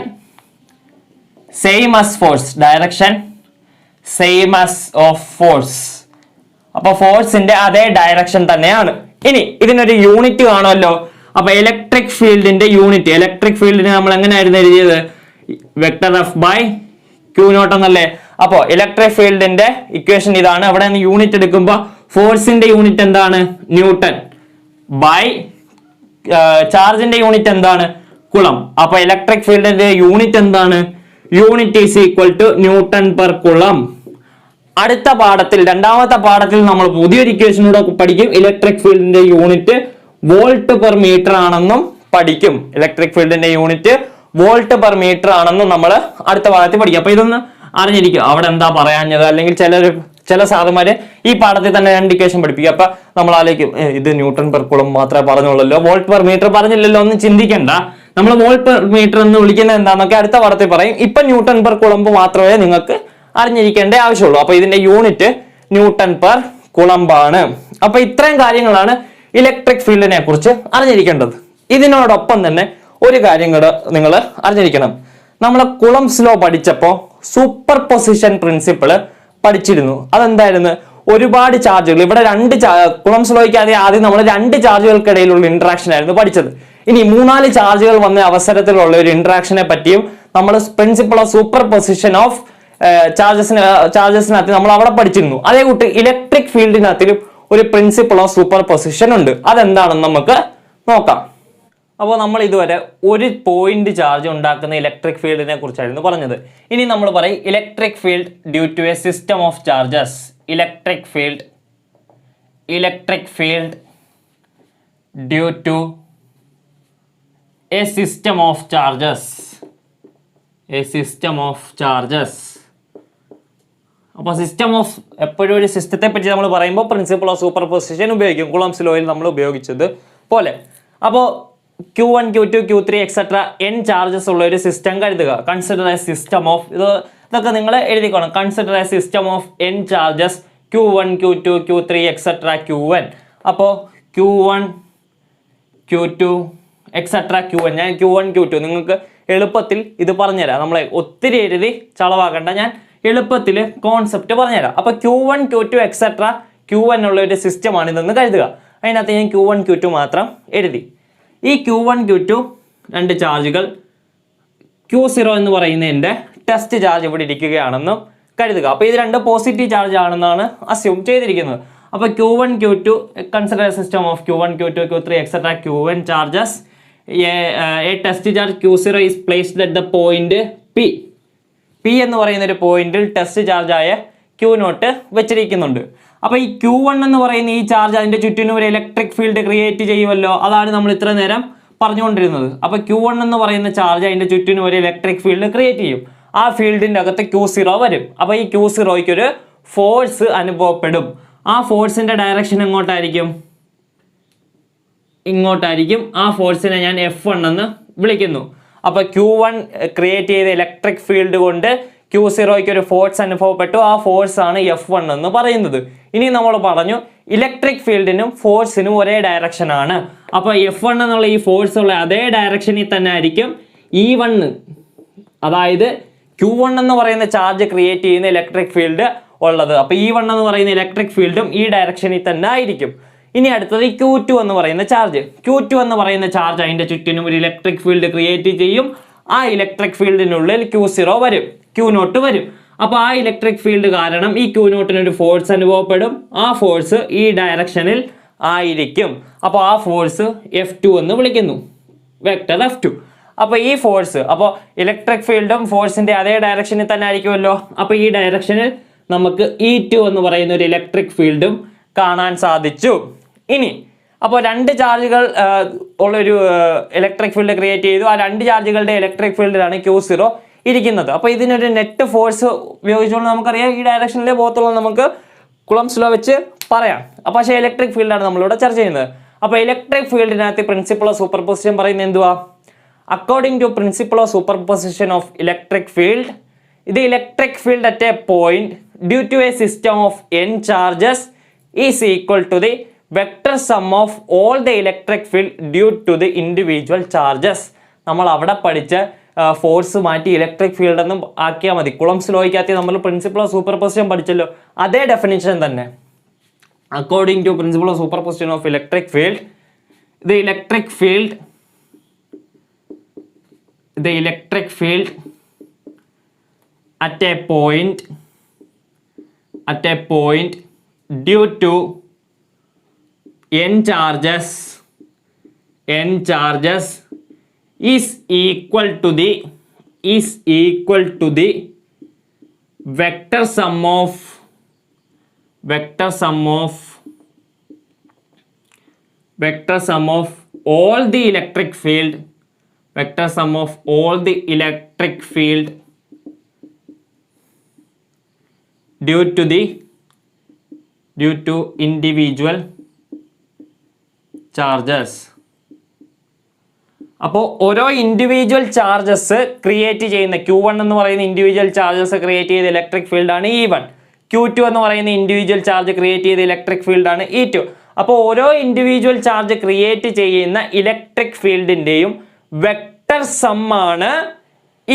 same as force. Direction same as of force. അപ്പൊ ഫോഴ്സിന്റെ അതേ ഡയറക്ഷൻ തന്നെയാണ്. ഇനി ഇതിനൊരു യൂണിറ്റ് കാണുമല്ലോ. അപ്പൊ ഇലക്ട്രിക് ഫീൽഡിന്റെ യൂണിറ്റ്, ഇലക്ട്രിക് ഫീൽഡിന് നമ്മൾ എങ്ങനെയായിരുന്നു എഴുതിയത്? Vector F by Q naught എന്നല്ലേ. അപ്പോ ഇലക്ട്രിക് ഫീൽഡിന്റെ ഇക്വേഷൻ ഇതാണ്. അവിടെ നിന്ന് യൂണിറ്റ് എടുക്കുമ്പോൾ ഫോഴ്സിന്റെ യൂണിറ്റ് എന്താണ്? ന്യൂട്ടൺ. ബൈ ചാർജിന്റെ യൂണിറ്റ് എന്താണ്? കുളം. അപ്പൊ ഇലക്ട്രിക് ഫീൽഡിന്റെ യൂണിറ്റ് എന്താണ്? Unit is equal two newton per കുളം. അടുത്ത പാഠത്തിൽ, രണ്ടാമത്തെ പാഠത്തിൽ നമ്മൾ പുതിയൊരു ഇക്വേഷനൂടെ പഠിക്കും. ഇലക്ട്രിക് ഫീൽഡിന്റെ യൂണിറ്റ് വോൾട്ട് പെർ മീറ്റർ ആണെന്നും പഠിക്കും. ഇലക്ട്രിക് ഫീൽഡിന്റെ യൂണിറ്റ് വോൾട്ട് പെർ മീറ്റർ ആണെന്നും നമ്മൾ അടുത്ത പാഠത്തിൽ പഠിക്കും. അപ്പൊ ഇതൊന്ന് അറിഞ്ഞിരിക്കും. അവിടെ എന്താ പറയാഞ്ഞത്? അല്ലെങ്കിൽ ചില സാധുമാര് ഈ പാഠത്തിൽ തന്നെ രണ്ട് ഇക്വേഷൻ പഠിപ്പിക്കും. അപ്പൊ നമ്മൾ ആലോചിക്കും ഇത് ന്യൂട്ടൺ പെർ കുളം മാത്രമേ പറഞ്ഞുള്ളല്ലോ, വോൾട്ട് പെർ മീറ്റർ പറഞ്ഞില്ലല്ലോ. ഒന്നും ചിന്തിക്കണ്ട. നമ്മൾ വോൾട്ട് പെർ മീറ്റർ എന്ന് വിളിക്കുന്നത് എന്താണെന്നൊക്കെ അടുത്ത പാഠത്തിൽ പറയും. ഇപ്പൊ ന്യൂട്ടൺ പെർ കുളമ്പ് മാത്രമേ നിങ്ങൾക്ക് അറിഞ്ഞിരിക്കേണ്ട ആവശ്യമുള്ളൂ. അപ്പൊ ഇതിന്റെ യൂണിറ്റ് ന്യൂട്ടൺ പെർ കുളമ്പാണ്. അപ്പൊ ഇത്രയും കാര്യങ്ങളാണ് ഇലക്ട്രിക് ഫീൽഡിനെ കുറിച്ച് അറിഞ്ഞിരിക്കേണ്ടത്. ഇതിനോടൊപ്പം തന്നെ ഒരു കാര്യം കൂടെ നിങ്ങൾ അറിഞ്ഞിരിക്കണം. നമ്മൾ കുളംസ് ലോ പഠിച്ചപ്പോൾ സൂപ്പർ പൊസിഷൻ പ്രിൻസിപ്പിള് പഠിച്ചിരുന്നു. അതെന്തായിരുന്നു? ഒരുപാട് ചാർജുകൾ, ഇവിടെ കുളംസ് ലോയ്ക്ക് ആദ്യം നമ്മൾ രണ്ട് ചാർജുകൾക്കിടയിലുള്ള ഇന്ററാക്ഷൻ ആയിരുന്നു പഠിച്ചത്. ഇനി 3-4 ചാർജുകൾ വന്ന അവസരത്തിലുള്ള ഒരു ഇന്ററാക്ഷനെ പറ്റിയും നമ്മൾ principle of superposition of ചാർജസിനകത്ത് നമ്മൾ അവിടെ പഠിച്ചിരുന്നു. അതേ കൂട്ട് ഇലക്ട്രിക് ഫീൽഡിനകത്തിലും ഒരു പ്രിൻസിപ്പിൾ ഓഫ് സൂപ്പർ പൊസിഷൻ ഉണ്ട്. അതെന്താണെന്ന് നമുക്ക് നോക്കാം. അപ്പോൾ നമ്മൾ ഇതുവരെ ഒരു പോയിന്റ് ചാർജ് ഉണ്ടാക്കുന്ന ഇലക്ട്രിക് ഫീൽഡിനെ കുറിച്ചായിരുന്നു പറഞ്ഞത്. ഇനി നമ്മൾ പറയും electric field due to a system of charges. Electric field due to a system of charges. അപ്പോൾ സിസ്റ്റം ഓഫ്, എപ്പോഴും ഒരു സിസ്റ്റത്തെ പറ്റി നമ്മൾ പറയുമ്പോൾ പ്രിൻസിപ്പിൾ ഓഫ് സൂപ്പർ പൊസിഷൻ ഉപയോഗിക്കും. കുളംസ് ലോയിൽ നമ്മൾ ഉപയോഗിച്ചത് പോലെ. അപ്പോൾ Q1, Q2, Q3 etcetera n charges ഉള്ള ഒരു സിസ്റ്റം കരുതുക. കൺസിഡർ എ സിസ്റ്റം ഓഫ്, ഇതൊക്കെ നിങ്ങൾ എഴുതിക്കോണം. Consider a system of n charges Q1, Q2, Q3 etcetera Qn. അപ്പോൾ Q1, Q2 എക്സെട്ര Qn. ഞാൻ Q1, Q2 നിങ്ങൾക്ക് എളുപ്പത്തിൽ ഇത് പറഞ്ഞുതരാം. നമ്മളെ ഒത്തിരി എഴുതി ചളവാക്കണ്ട, ഞാൻ എളുപ്പത്തിൽ കോൺസെപ്റ്റ് പറഞ്ഞുതരാം. അപ്പൊ Q1, Q2 എക്സെട്ര Qn ഉള്ള ഒരു സിസ്റ്റമാണ് ഇതെന്ന് കരുതുക. അതിനകത്ത് ഞാൻ Q1, Q2 മാത്രം എഴുതി. ഈ Q1, Q2 രണ്ട് ചാർജുകൾ, Q0 എന്ന് പറയുന്നതിൻ്റെ ടെസ്റ്റ് ചാർജ് ഇവിടെ ഇരിക്കുകയാണെന്നും കരുതുക. അപ്പോൾ ഇത് രണ്ട് പോസിറ്റീവ് ചാർജ് ആണെന്നാണ് അസ്യൂം ചെയ്തിരിക്കുന്നത്. അപ്പോൾ Q1, Q2 consider system of Q1, Q2, Q3 etcetera Qn charges. A test charge Q0 is placed at the point P. P എന്ന് പറയുന്ന ഒരു പോയിന്റിൽ ടെസ്റ്റ് ചാർജായ Q0 വെച്ചിരിക്കുന്നുണ്ട്. അപ്പോൾ ഈ Q1 എന്ന് പറയുന്ന ഈ ചാർജ് അതിന്റെ ചുറ്റിനും ഒരു ഇലക്ട്രിക് ഫീൽഡ് ക്രിയേറ്റ് ചെയ്യുമല്ലോ. അതാണ് നമ്മൾ ഇത്ര നേരം പറഞ്ഞുകൊണ്ടിരുന്നത്. അപ്പോൾ Q1 എന്ന് പറയുന്ന ചാർജ് അതിന്റെ ചുറ്റിനും ഒരു ഇലക്ട്രിക് ഫീൽഡ് ക്രിയേറ്റ് ചെയ്യും. ആ ഫീൽഡിന്റെ അകത്ത് Q0 വരും. അപ്പോൾ ഈ Q0യ്ക്ക് ഒരു ഫോഴ്സ് അനുഭവപ്പെടും. ആ ഫോഴ്സിന്റെ ഡയറക്ഷൻ എങ്ങോട്ടായിരിക്കും? ഇങ്ങോട്ടായിരിക്കും. ആ ഫോഴ്സിനെ ഞാൻ F1 എന്ന് വിളിക്കുന്നു. അപ്പോൾ Q1 ക്രിയേറ്റ് ചെയ്ത ഇലക്ട്രിക് ഫീൽഡ് കൊണ്ട് Q0യ്ക്ക് ഒരു ഫോഴ്സ് അനുഭവപ്പെട്ടു. ആ ഫോഴ്സ് ആണ് F1 എന്ന് പറയുന്നത്. ഇനി നമ്മൾ പറഞ്ഞു ഇലക്ട്രിക് ഫീൽഡിനും ഫോഴ്സിനും ഒരേ ഡയറക്ഷൻ ആണ്. അപ്പോൾ F1 എന്നുള്ള ഈ ഫോഴ്സ് ഉള്ള അതേ ഡയറക്ഷനിൽ തന്നെ ആയിരിക്കും E1, അതായത് Q1 എന്ന് പറയുന്ന ചാർജ് ക്രിയേറ്റ് ചെയ്യുന്ന ഇലക്ട്രിക് ഫീൽഡ് ഉള്ളത്. അപ്പോൾ E1 എന്ന് പറയുന്ന ഇലക്ട്രിക് ഫീൽഡും ഈ ഡയറക്ഷനിൽ തന്നെ ആയിരിക്കും. ഇനി അടുത്തത് Q2 എന്ന് പറയുന്ന ചാർജ്. Q2 എന്ന് പറയുന്ന ചാർജ് അതിന്റെ ചുറ്റിനും ഒരു ഇലക്ട്രിക് ഫീൽഡ് ക്രിയേറ്റ് ചെയ്യും. ആ ഇലക്ട്രിക് ഫീൽഡിനുള്ളിൽ Q0 വരും, Q0 വരും. അപ്പോൾ ആ ഇലക്ട്രിക് ഫീൽഡ് കാരണം ഈ Q0 ഒരു ഫോഴ്സ് അനുഭവപ്പെടും. ആ ഫോഴ്സ് ഈ ഡയറക്ഷനിൽ ആയിരിക്കും. അപ്പോൾ ആ ഫോഴ്സ് F2 എന്ന് വിളിക്കുന്നു, വെക്ടർ F2. അപ്പോൾ ഈ ഫോഴ്സ്, അപ്പോൾ ഇലക്ട്രിക് ഫീൽഡും ഫോഴ്സിന്റെ അതേ ഡയറക്ഷനിൽ തന്നെ ആയിരിക്കുമല്ലോ. അപ്പോൾ ഈ ഡയറക്ഷനിൽ നമുക്ക് E2 എന്ന് പറയുന്ന ഒരു ഇലക്ട്രിക് ഫീൽഡും കാണാൻ സാധിച്ചു. ഇനി അപ്പോൾ രണ്ട് ചാർജുകൾ ഉള്ളൊരു ഇലക്ട്രിക് ഫീൽഡ് ക്രിയേറ്റ് ചെയ്തു. ആ രണ്ട് ചാർജുകളുടെ ഇലക്ട്രിക് ഫീൽഡിലാണ് Q0 ഇരിക്കുന്നത്. അപ്പോൾ ഇതിനൊരു നെറ്റ് ഫോഴ്സ് ഉപയോഗിച്ചുകൊണ്ട് നമുക്കറിയാം ഈ ഡയറക്ഷനിലെ പോകത്തുള്ളൂ നമുക്ക് കുളംസ് ലോ വെച്ച് പറയാം. അപ്പോൾ പക്ഷേ ഇലക്ട്രിക് ഫീൽഡാണ് നമ്മളിവിടെ ചർച്ച ചെയ്യുന്നത്. അപ്പോൾ ഇലക്ട്രിക് ഫീൽഡിനകത്ത് പ്രിൻസിപ്പിൾ ഓഫ് സൂപ്പർപൊസിഷൻ പറയുന്നത് എന്തുവാ? According to principle of superposition of electric field, the electric field at a point due to a system of n charges is equal to the vector sum of all the electric field due to the individual charges. നമ്മൾ അവിടെ പഠിച്ച force മാറ്റി electric field എന്നും ആക്കിയാൽ മതി. കുളംസ് ലോയ്ക്കകത്ത് നമ്മൾ principle of superposition പഠിച്ചല്ലോ, അതേ definition തന്നെ. According to principle of superposition of electric field, the electric field at a point due to n charges is equal to the vector sum of all the electric field due to individual charges. അപ്പോൾ ഓരോ individual charges create ചെയ്യുന്ന Q1 എന്ന് പറയുന്ന individual charges create ചെയ്ത electric ഫീൽഡാണ് E1. Q2 എന്ന് പറയുന്ന individual charge create ചെയ്ത ഇലക്ട്രിക് ഫീൽഡാണ് E2. അപ്പോൾ ഓരോ ഇൻഡിവിജ്വൽ ചാർജ് ക്രിയേറ്റ് ചെയ്യുന്ന ഇലക്ട്രിക് ഫീൽഡിൻ്റെയും വെക്ടർ സമ്മാണ്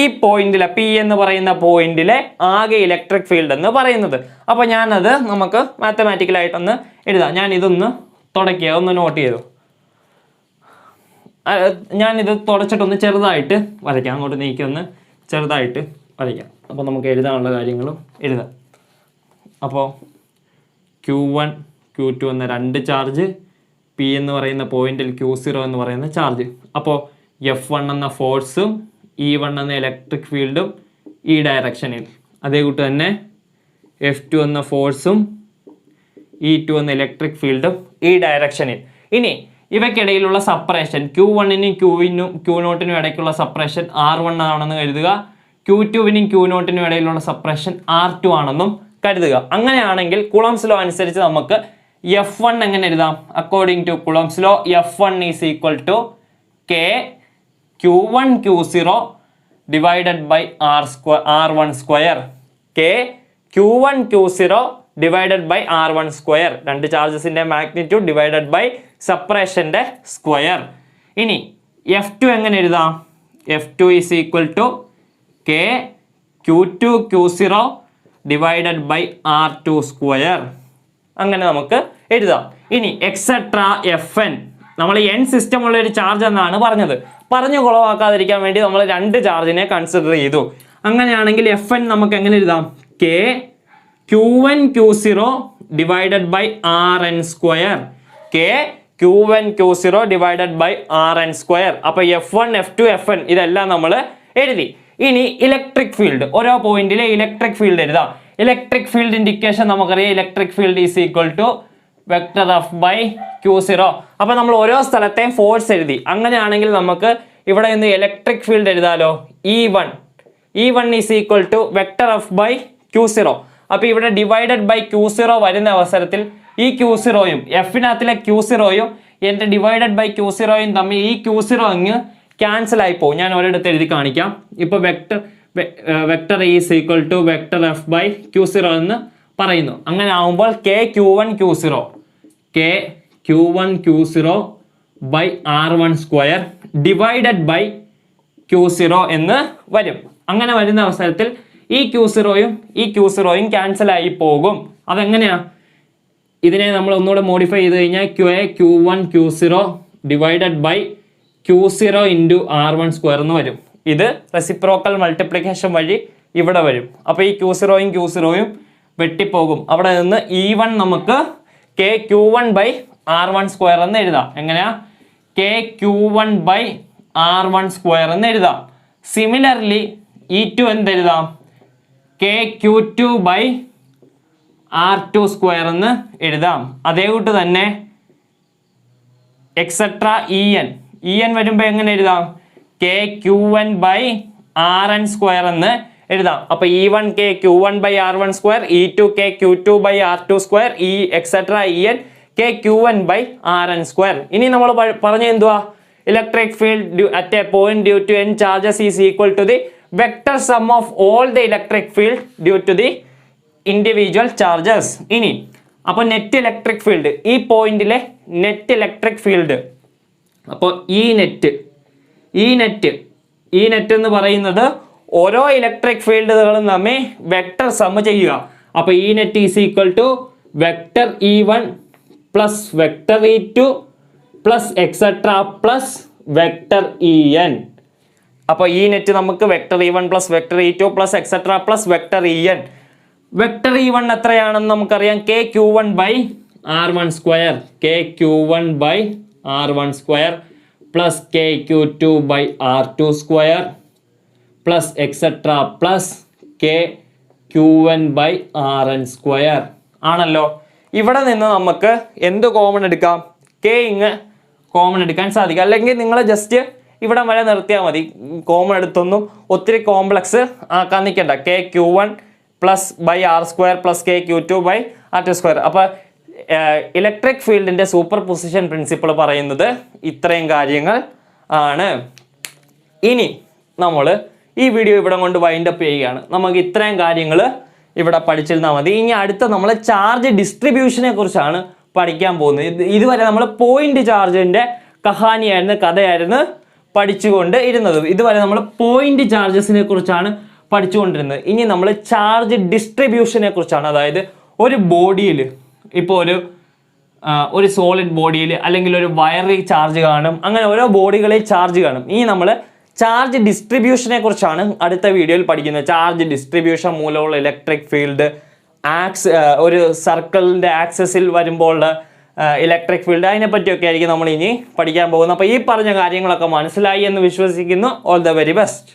ഈ പോയിന്റിലെ P എന്ന് പറയുന്ന പോയിന്റിലെ ആകെ ഇലക്ട്രിക് ഫീൽഡ് എന്ന് പറയുന്നത്. അപ്പോൾ ഞാനത് നമുക്ക് മാത്തമാറ്റിക്കലായിട്ടൊന്ന് എഴുതാം. ഞാൻ ഇതൊന്ന് തുടയ്ക്കുക, ഒന്ന് നോട്ട് ചെയ്തു. ഞാനിത് തുടച്ചിട്ടൊന്ന് ചെറുതായിട്ട് വരയ്ക്കാം, അങ്ങോട്ട് നീക്കിയൊന്ന് ചെറുതായിട്ട് വരയ്ക്കാം. അപ്പോൾ നമുക്ക് എഴുതാനുള്ള കാര്യങ്ങളും എഴുതാം. അപ്പോൾ Q1 Q2 എന്ന രണ്ട് ചാർജ്, P എന്ന് പറയുന്ന പോയിന്റിൽ Q0 എന്ന് പറയുന്ന ചാർജ്. അപ്പോൾ F1 എന്ന ഫോഴ്സും E1 എന്ന ഇലക്ട്രിക് ഫീൽഡും ഈ ഡയറക്ഷനിൽ, അതേ കൂട്ട് തന്നെ F2 എന്ന ഫോഴ്സും E2 എന്ന ഇലക്ട്രിക് ഫീൽഡും ഈ ഡയറക്ഷനിൽ. ഇനി ഇവയ്ക്കിടയിലുള്ള സപ്പറേഷൻ Q1നും Q0നും ഇടയ്ക്കുള്ള സപ്പറേഷൻ R1 ആണെന്ന് കരുതുക. Q2നും Q0നും ഇടയിലുള്ള സപ്പറേഷൻ R2 ആണെന്നും കരുതുക. അങ്ങനെയാണെങ്കിൽ കുളംസ് ലോ അനുസരിച്ച് നമുക്ക് F1 എങ്ങനെ എഴുതാം? According to Coulomb's law F1 is equal to K Q1 Q0 divided by R1 square. K Q1 Q0 divided by R1 square. രണ്ട് ചാർജസിന്റെ മാഗ്നിറ്റ്യൂഡ് ഡിവൈഡഡ് ബൈ സെപ്പറേഷന്റെ സ്ക്വയർ. ഇനി F2 എങ്ങനെ എഴുതാം? F2 is equal to K Q2 Q0 divided by R2 square. അങ്ങനെ നമുക്ക് എഴുതാം. ഇനി എക്സെട്ര Fn, നമ്മൾ n സിസ്റ്റം ഉള്ള ഒരു ചാർജ് എന്നാണ് പറഞ്ഞത്. പറഞ്ഞു കുളവാക്കാതിരിക്കാൻ വേണ്ടി നമ്മൾ രണ്ട് ചാർജിനെ കൺസിഡർ ചെയ്തു. അങ്ങനെയാണെങ്കിൽ Fn നമുക്ക് എങ്ങനെ എഴുതാം? K Q1 Q0 divided by Rn square. K Q1 Q0 divided by Rn square. അപ്പോൾ F1 F2 Fn ഇതെല്ലാം നമ്മൾ എഴുതി. ഇനി ഇലക്ട്രിക് ഫീൽഡ്, ഓരോ പോയിന്റിലെ ഇലക്ട്രിക് ഫീൽഡ് എഴുതാം. ഇലക്ട്രിക് ഫീൽഡ് ഇൻഡിക്കേഷൻ നമുക്കറിയാം. Electric field is equal to vector F by Q0. അപ്പോൾ നമ്മൾ ഓരോ സ്ഥലത്തെയും ഫോഴ്സ് എഴുതി. അങ്ങനെയാണെങ്കിൽ നമുക്ക് ഇവിടെ നിന്ന് ഇലക്ട്രിക് ഫീൽഡ് എഴുതാലോ. E1 is equal to vector F by Q0. അപ്പോൾ ഇവിടെ ഡിവൈഡഡ് ബൈ Q0 വരുന്ന അവസരത്തിൽ ഈ Q0യും എഫിനകത്തിലെ Q0യും എൻ്റെ ഡിവൈഡഡ് ബൈ Q0യും തമ്മിൽ ഈ Q0 അങ്ങ് ക്യാൻസൽ ആയി പോകും. ഞാൻ ഒരിടത്ത് എഴുതി കാണിക്കാം. ഇപ്പോൾ vector is equal to vector F by Q0 എന്ന് പറയുന്നു. അങ്ങനെ ആവുമ്പോൾ K Q1 Q0 by R1 square divided by Q0 എന്ന് വരും. അങ്ങനെ വരുന്ന അവസരത്തിൽ ഈ Q0യും ക്യാൻസൽ ആയി പോകും. അതെങ്ങനെയാ? ഇതിനെ നമ്മൾ ഒന്നുകൂടെ മോഡിഫൈ ചെയ്ത് കഴിഞ്ഞാൽ Q1 Q0 divided by Q0 into R1 square എന്ന് വരും. ഇത് റെസിപ്രോക്കൽ മൾട്ടിപ്ലിക്കേഷൻ വഴി ഇവിടെ വരും. അപ്പോൾ ഈ Q0യും Q0യും വെട്ടിപ്പോകും. അവിടെ നിന്ന് E1 നമുക്ക് Q1 ബൈ R1 സ്ക്വയർ എന്ന് എഴുതാം. എങ്ങനെയാ? Q1 ബൈ R1 സ്ക്വയർ എന്ന് എഴുതാം. Similarly E2 എന്തെഴുതാം? Q2 by R2 square എന്ന് എഴുതാം. അതേ കൂട്ട് തന്നെ എക്സെട്ര EN വരുമ്പോൾ എങ്ങനെ എഴുതാം? Q1 ബൈ Rn സ്ക്വയർ എന്ന് എഴുതാം. അപ്പോൾ E1 Q1 by R1 square, E2 Q2 by R2 square, etcetera EN Q1 by Rn square. ഇനി നമ്മൾ പറഞ്ഞ എന്തുവാ? Electric field at a point due to n charges is equal to the vector sum of all the electric field due to the individual charges. ഇനി അപ്പോൾ net electric field, ഈ പോയിന്റിലെ net electric field, അപ്പോൾ ഈ net എന്ന് പറയുന്നത് ഓരോ electric ഫീൽഡുകളും തമ്മിൽ വെക്ടർ സം ചെയ്യുക. അപ്പോൾ ഈ net is equal to vector E1 plus vector E2 plus etcetera plus vector EN. അപ്പോൾ ഈ നെറ്റ് നമുക്ക് vector E1 plus vector E2 plus etcetera plus vector EN. Vector E1 എത്രയാണെന്ന് നമുക്കറിയാം? Q1 by R1 square, Q1 by R1 square plus Q2 by R2 square plus etcetera plus Q1 by Rn square ആണല്ലോ. ഇവിടെ നിന്ന് നമുക്ക് എന്ത് common എടുക്കാം? ഇങ്ങ് common എടുക്കാൻ സാധിക്കും. അല്ലെങ്കിൽ നിങ്ങൾ ജസ്റ്റ് ഇവിടെ വരെ നിർത്തിയാൽ മതി. കോമൺ എടുത്തൊന്നും ഒത്തിരി കോംപ്ലക്സ് ആക്കാൻ നിൽക്കണ്ട. Q1 plus by R square plus Q2 by R2 square. അപ്പോൾ ഇലക്ട്രിക് ഫീൽഡിൻ്റെ സൂപ്പർ പൊസിഷൻ പ്രിൻസിപ്പിൾ പറയുന്നത് ഇത്രയും കാര്യങ്ങൾ ആണ്. ഇനി നമ്മൾ ഈ വീഡിയോ ഇവിടെ കൊണ്ട് വൈൻഡപ്പ് ചെയ്യുകയാണ്. നമുക്ക് ഇത്രയും കാര്യങ്ങൾ ഇവിടെ പഠിച്ചിരുന്നാൽ മതി. ഇനി അടുത്ത നമ്മൾ ചാർജ് ഡിസ്ട്രിബ്യൂഷനെ കുറിച്ചാണ് പഠിക്കാൻ പോകുന്നത്. ഇതുവരെ നമ്മൾ പോയിന്റ് ചാർജിൻ്റെ കഥയായിരുന്നു പഠിച്ചുകൊണ്ട് ഇരുന്നത്. ഇതുവരെ നമ്മൾ പോയിന്റ് ചാർജസിനെ കുറിച്ചാണ് പഠിച്ചുകൊണ്ടിരുന്നത്. ഇനി നമ്മൾ ചാർജ് ഡിസ്ട്രിബ്യൂഷനെ കുറിച്ചാണ്. അതായത് ഒരു ബോഡിയിൽ, ഇപ്പോൾ ഒരു സോളിഡ് ബോഡിയിൽ അല്ലെങ്കിൽ ഒരു വയറിൽ ചാർജ് കാണും, അങ്ങനെ ഓരോ ബോഡികളിൽ ചാർജ് കാണും. ഇനി നമ്മൾ ചാർജ് ഡിസ്ട്രിബ്യൂഷനെ കുറിച്ചാണ് അടുത്ത വീഡിയോയിൽ പഠിക്കുന്നത്. ചാർജ് ഡിസ്ട്രിബ്യൂഷൻ മൂലമുള്ള ഇലക്ട്രിക് ഫീൽഡ്, ഒരു സർക്കിളിൻ്റെ ആക്സസിൽ വരുമ്പോൾ ഇലക്ട്രിക് ഫീൽഡ്, അതിനെപ്പറ്റിയൊക്കെ ആയിരിക്കും നമ്മൾ ഇനി പഠിക്കാൻ പോകുന്നത്. അപ്പോൾ ഈ പറഞ്ഞ കാര്യങ്ങളൊക്കെ മനസ്സിലായി എന്ന് വിശ്വസിക്കുന്നു. All the very best.